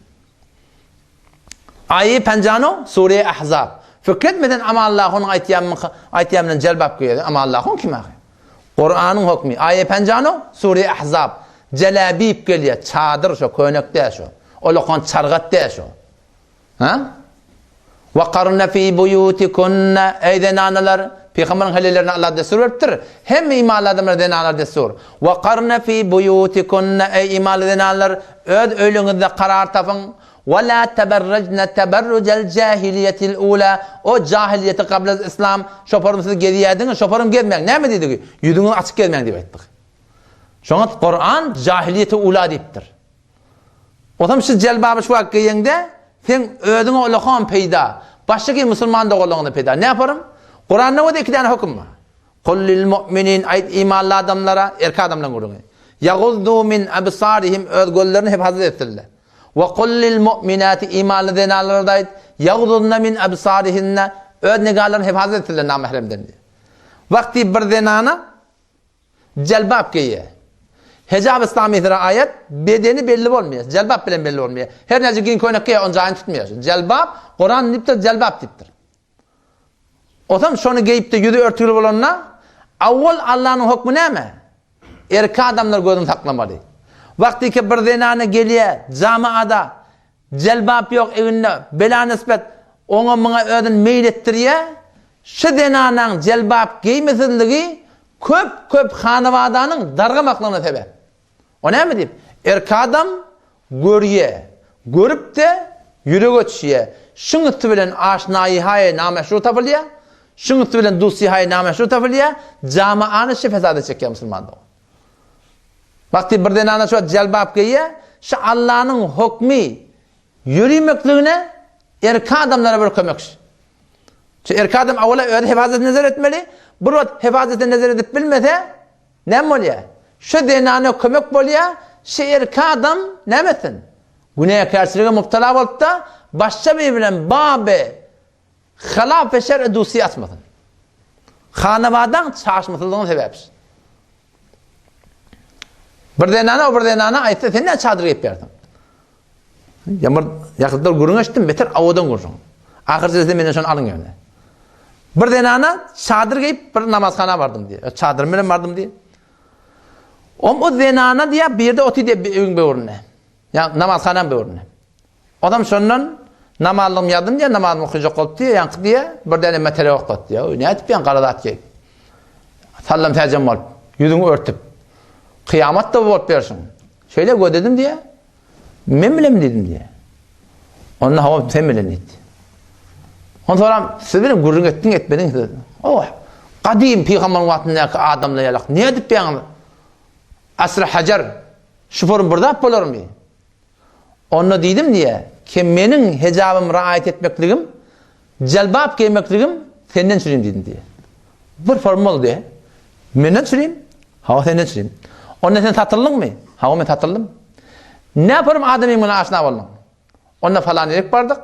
Ayı pencano Sure-i Ahzab. Fikretmeden ama Allah'ın ayetiyamının celbap koyuyor. Ama Allah'ın kim ağır? Kur'an'ın hükmü. Ayı pencano Sure-i Ahzab. Celabib geliyor. Çadır şu, köynekte şu. Olukon çargatte şu. Ha? وَقَرْنَ ف۪ي بُيُوتِكُنَّ Ey denaneler, Peygamberin halillerine Allah destur veriptir. Hem imanlı adamlar denaneler destur. وَقَرْنَ ف۪ي بُيُوتِكُنَّ Ey imanlı denaneler, öd ölünüzde karar tapın. وَلَا تَبَرَّجْنَ تَبَرُّجَ الْجَاهِلِيَةِ الْاُولَى O cahiliyeti kabla İslam şoparım sizi geriye ediniz, şoparım gelmeyin. Ne mi dedik? Yüzünü açık gelmeyin diye ettik. Şuna Kur'an cahiliyeti ula deyiptir. O zaman siz celbabı şu hakkı yenge, sen ödünü olağan peyda. Baştaki Müslüman da olağanı peyda. Ne yaparım? Kur'an'da o da iki tane hüküm var. قُلْ لِلْمُؤْمِنِينَ Ayet imanlı adamlara, erkek adamla kurduğunu. يَغُضُّوا مِنْ أَبْصَارِهِمْ Öd gollerini hep ettirler. وَقُلْ لِلْمُؤْمِنَاتِ imanlı denalara da ayet يَغُضُّنَّ مِنْ أَبْصَارِهِنَّ Öd nigarlarını hep ettirler namahremden diye. Vakti bir denana celbab giyiyor. Hicab İslami'dir ayet bedeni belli olmuyor. Celbab bile belli olmuyor. Her nece giyin koynak giyiyor onca aynı tutmuyorsun. Celbab Kur'an niptir celbab tiptir. O zaman şunu giyip de yüzü örtülü olanına avval Allah'ın hükmü ne mi? Erkek adamlar gözünü saklamalı. Vakti ki bir denane geliyor camiada celbab yok evinde bela nispet ona ödün meylettiriyor. Şu denanen celbab giymesinliği köp hanavadanın dargamaklığına sebep. O ne mi deyip? Erkek adam görüyor. Görüp de yürü geçiyor. Şunu bilen aşnayı hayı nameşru tafılıyor. Şunu bilen dusi hayı nameşru tafılıyor. Camianı şifesade çekiyor Müslüman'da. Vakti bir denana şu celbab giyiyor. Şu Allah'ın hükmü yürümekliğine erkek adamlara böyle kömekşi. Çünkü erkek adam avvela öyle hefazet nazar etmeli. Burada hefazete nazar edip bilmese ne mi oluyor? Şu denane kömek oluyor. Şu erkek adam ne mesin? Güneye karşılığı müptela olup da başka bir bilen babı halaf ve şer edusi atmasın. Hanavadan çağışmasılığının sebepsiz. Bir denane o bir denane ayette sen ne çadır yiyip verdin? Yamır yakıtlar gurun açtın beter avadan gurun. Ahir sözde menden şunu alın yani. Bir denana çadır giyip bir namazhana vardım diye. Çadır mı vardım diye. O denana diye bir de oti diye bir evin bir orne. Ya namazhanan bir orne. Adam şundan namazlığım yadım diye namazımı okuyacak oldu diye yankı diye bir tane metale okut diye. Ne etip yan karadat ki. Sallam tecem olup yüzünü örtüp kıyamet da olup versin. Şöyle go dedim diye. Men bile mi dedim diye. Onunla hava sen bile neydi. Ondan sonra siz benim gurrun ettin etmedin dedi. Oh, kadim Peygamber'in vaktindeki adamla yalak. Ne edip yani? Asr-ı Hacer. Şuforun burada hep olur mu? Onu dedim diye. Ki benim hicabım raayet etmekliğim, celbab giymekliğim senden süreyim dedim diye. Bir form oldu diye. Menden süreyim. Hava senden süreyim. Ondan sen tatırlın mı? Hava ben tatırlım. Ne yaparım adamın buna aşina oldum. Onunla falan yedik vardık.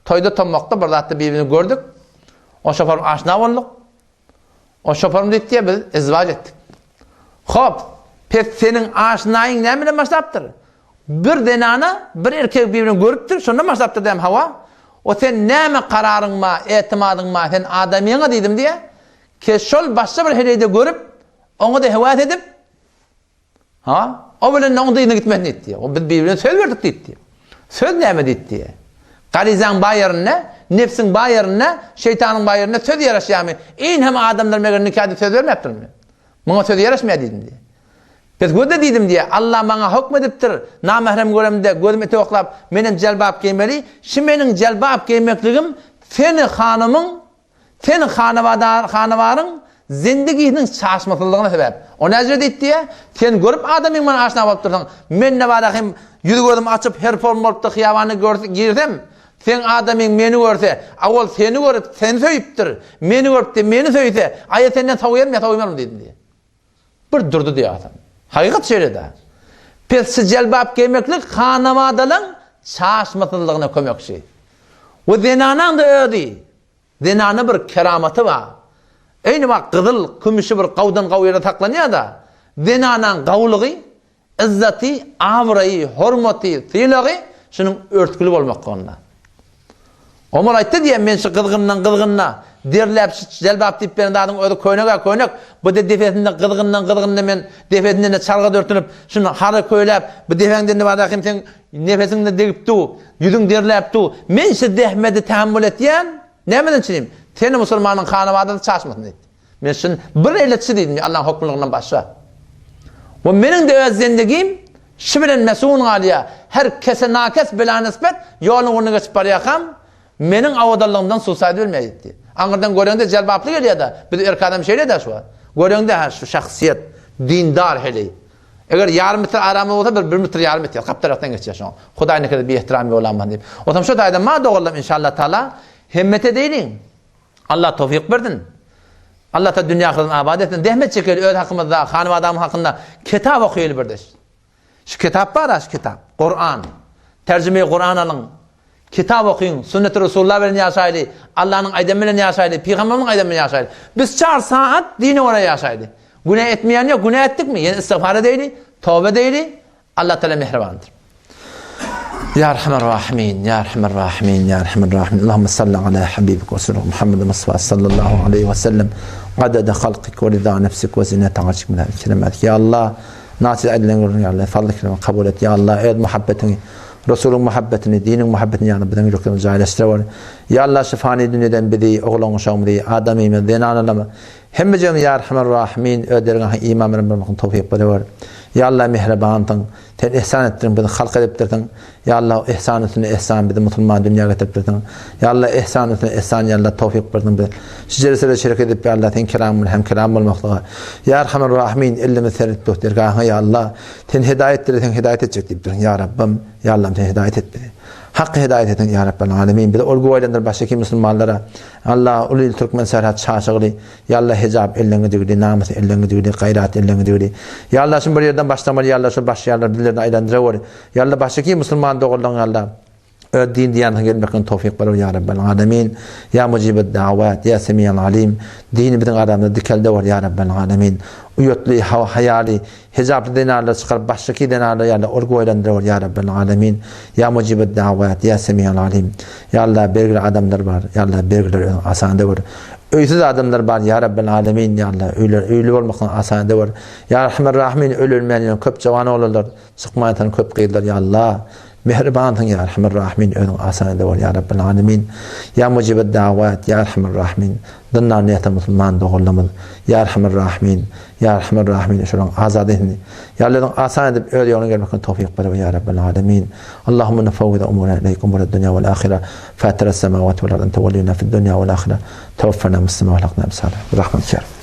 Toyda tommakta burada hatta birbirini gördük. O şoförüm aşina olduk. O şoförüm dedi diye biz izvac ettik. Hop, pek senin aşinayın ne bile masraptır? Bir denana, bir erkek birbirini görüptür, sonra masraptır dem hava. O sen ne mi kararın ma, etimadın ma, sen adamiyana dedim diye. Ki şol başka bir hereyde görüp, onu da hevat edip, ha? O böyle onun da yine gitmedin etti. O birbirine söz verdik etti. Söz ne mi etti? Garizan bayarına, nefsin bayarına, şeytanın bayarına söz yaraşıyor. İn hem adamlar meğer nikahda söz vermeyiptir mi? Bana söz yaraşmıyor dedim diye. Biz göde dedim diye Allah bana hükmediptir. Namahrem göremde gözüm ete oklap benim celbab giymeli. Şimdi benim celbab giymekliğim senin hanımın, senin hanavarın zindiginin çağışmasızlığına sebep. O necret etti diye sen görüp adamın bana aşina olup dursan men ne var hem yüzü gördüm açıp her form olup da hiyavanı girsem sen adamın beni görse avval seni görüp sen söyüptür. Beni görüp de beni söyse ayet senden tavuyerim ya tavuyerim dedim diye. Bir durdu diye adam. Hakikat söyledi. Pes celbab giymeklik hanavadalın çağışmasızlığına kömekçi. O denanan da ödü. Denana bir keramatı var. Aynı bak kızıl, kümüşü bir qavdan qavuyada taklanıyor da denanan qavlığı izzati, avrayı, hurmati, tilağı şunun örtkülü bolmak onda. Omar aytdı diye men şu kızgınna derlep jelbap dip beren adamın öyle koynak bu da defetinde kızgınna men defetinden çalga dörtünüp şunu harı köylep bu defenden var kim sen nefesinde degip tu yüzün derlep tu men şu dehmedi tahammül etyen nemeden çinim seni musulmanın kanı vardı çaşmasın dedi. Men şunu bir eletçi dedim Allah'ın hükmünden başka. O menin de öz zindegim şibren mesun aliya herkese nakes bila nispet yolun onu geçip barayakam menin avadallığımdan susaydı bilmeydi. Ankara'dan görende celbaplı geliyor da bir erkek adam şeyle de şu var. Görende şu şahsiyet dindar hele. Eğer yarım metre aramı olsa bir metre yarım metre kap taraftan geçiyor şu an. Huday ne kadar bir ihtiramı olamam deyip. O zaman şu dayda ma doğrulam inşallah Teala himmete değilin. Allah tevfik verdin. Allah da dünya kılın abad etsin. Dehmet çeker öz hakkımızda, hanım adam hakkında kitap okuyul birdeş. Şu kitap var şu kitap. Kur'an. Tercüme-i Kur'an alın. Kitap okuyun. Sünnet-i Resulullah verin yaşaylı. Allah'ın aydemine yaşaylı. Peygamber'in aydemine yaşaylı. Biz 4 saat dini oraya yaşaylı. Günah etmeyen yok. Günah ettik mi? Yani istiğfar değil, tövbe değil. Allah Teala mehribandır. Ya Erhamer Rahimin, Ya Erhamer Rahimin, Ya Erhamer Rahimin. Allahümme salli ala habibik ve sürük Muhammed Mustafa sallallahu aleyhi ve sellem. Adede halkik ve rida nefsik ve zinnet arşik minel kelimet. Ya Allah, nasıl edilen ya Allah, fadlıklarını kabul et. Ya Allah, evet muhabbetini, Resulün muhabbetini, dinin muhabbetini ya Rabbi'den yüreklerimizi cahilleştirever. Ya Allah, şifani dünyadan bizi, oğlan uşağımı diye, adamıyım, zinanalama. Hemmecem Ya Erhamer Rahimin, öderin imam Rabbim'in tevfik buluver. Ya Allah mehribanın, sen ihsan ettirin, bizi halk ediptirdin. Ya Allah ihsan ettirin, ihsan bizi musulman dünyaya getirttirdin. Ya Allah ihsan ettirin, ihsan ya Allah tevfik verdin bizi. Şiceresine şirk edip ya Allah sen kelamın hem kelam olmakla. Ya Erhamer Rahimin, illimi serit doktorgahı ya Allah. Sen hidayet edin, hidayet edecek deyiptirin. Ya Rabbim, ya Allah'ım sen hidayet et bizi. Hakkı hidayet edin ya Rabbel alemin. Bir de olgu oylandır baştaki Müslümanlara. Allah ulil Türkmen serhat çağışıqlı. Ya Allah hicab ellerini düğüdü, namus ellerini düğüdü, gayrat ellerini düğüdü. Ya Allah şimdi bir yerden başlamalı. Ya Allah şu baş yerler birilerine aylandırıyor. Ya Allah baştaki Müslüman doğrulan Allah. Din diyanına gelmekten tevfik verir ya Rabbel alemin. Ya mucibet davat, ya semiyan alim. Dini bizim aramda dikelde var ya Rabbel alemin. Uyutlu, hayali, hicablı denarla çıkar, baştaki denarla yerle orgu oylandırıyor ya Rabbel alemin. Ya mucibet davat, ya semiyan alim. Ya Allah belgili adamlar var, ya Allah belgili asanda var. Öysüz adamlar var ya Rabbel alemin ya Allah öyle olmaktan asanda var. Ya Erhamer Rahimin ölülmeyen köp cavanı olurlar, sıkmayatan köp kıyırlar ya Allah. Mehribanın ya Erhamer Rahimin önün asana var ya Rabbel alemin. Ya mucibet davat ya Erhamer Rahimin. Dınnar niyete Müslüman doğrulamız. Ya Erhamer Rahimin. Ya Erhamer Rahimin şuran azad edin. Ya Allah'ın asana edip öyle yoluna gelmekten tevfik verir ya Rabbel alemin. Allahümme nefavvida umurana ileyk umur dünya vel ahire. Fatira semavat vel ardı ente veliyuna fid dünya vel ahire. Tevaffena muslimin ve alakna bisalih. Rahman kârim.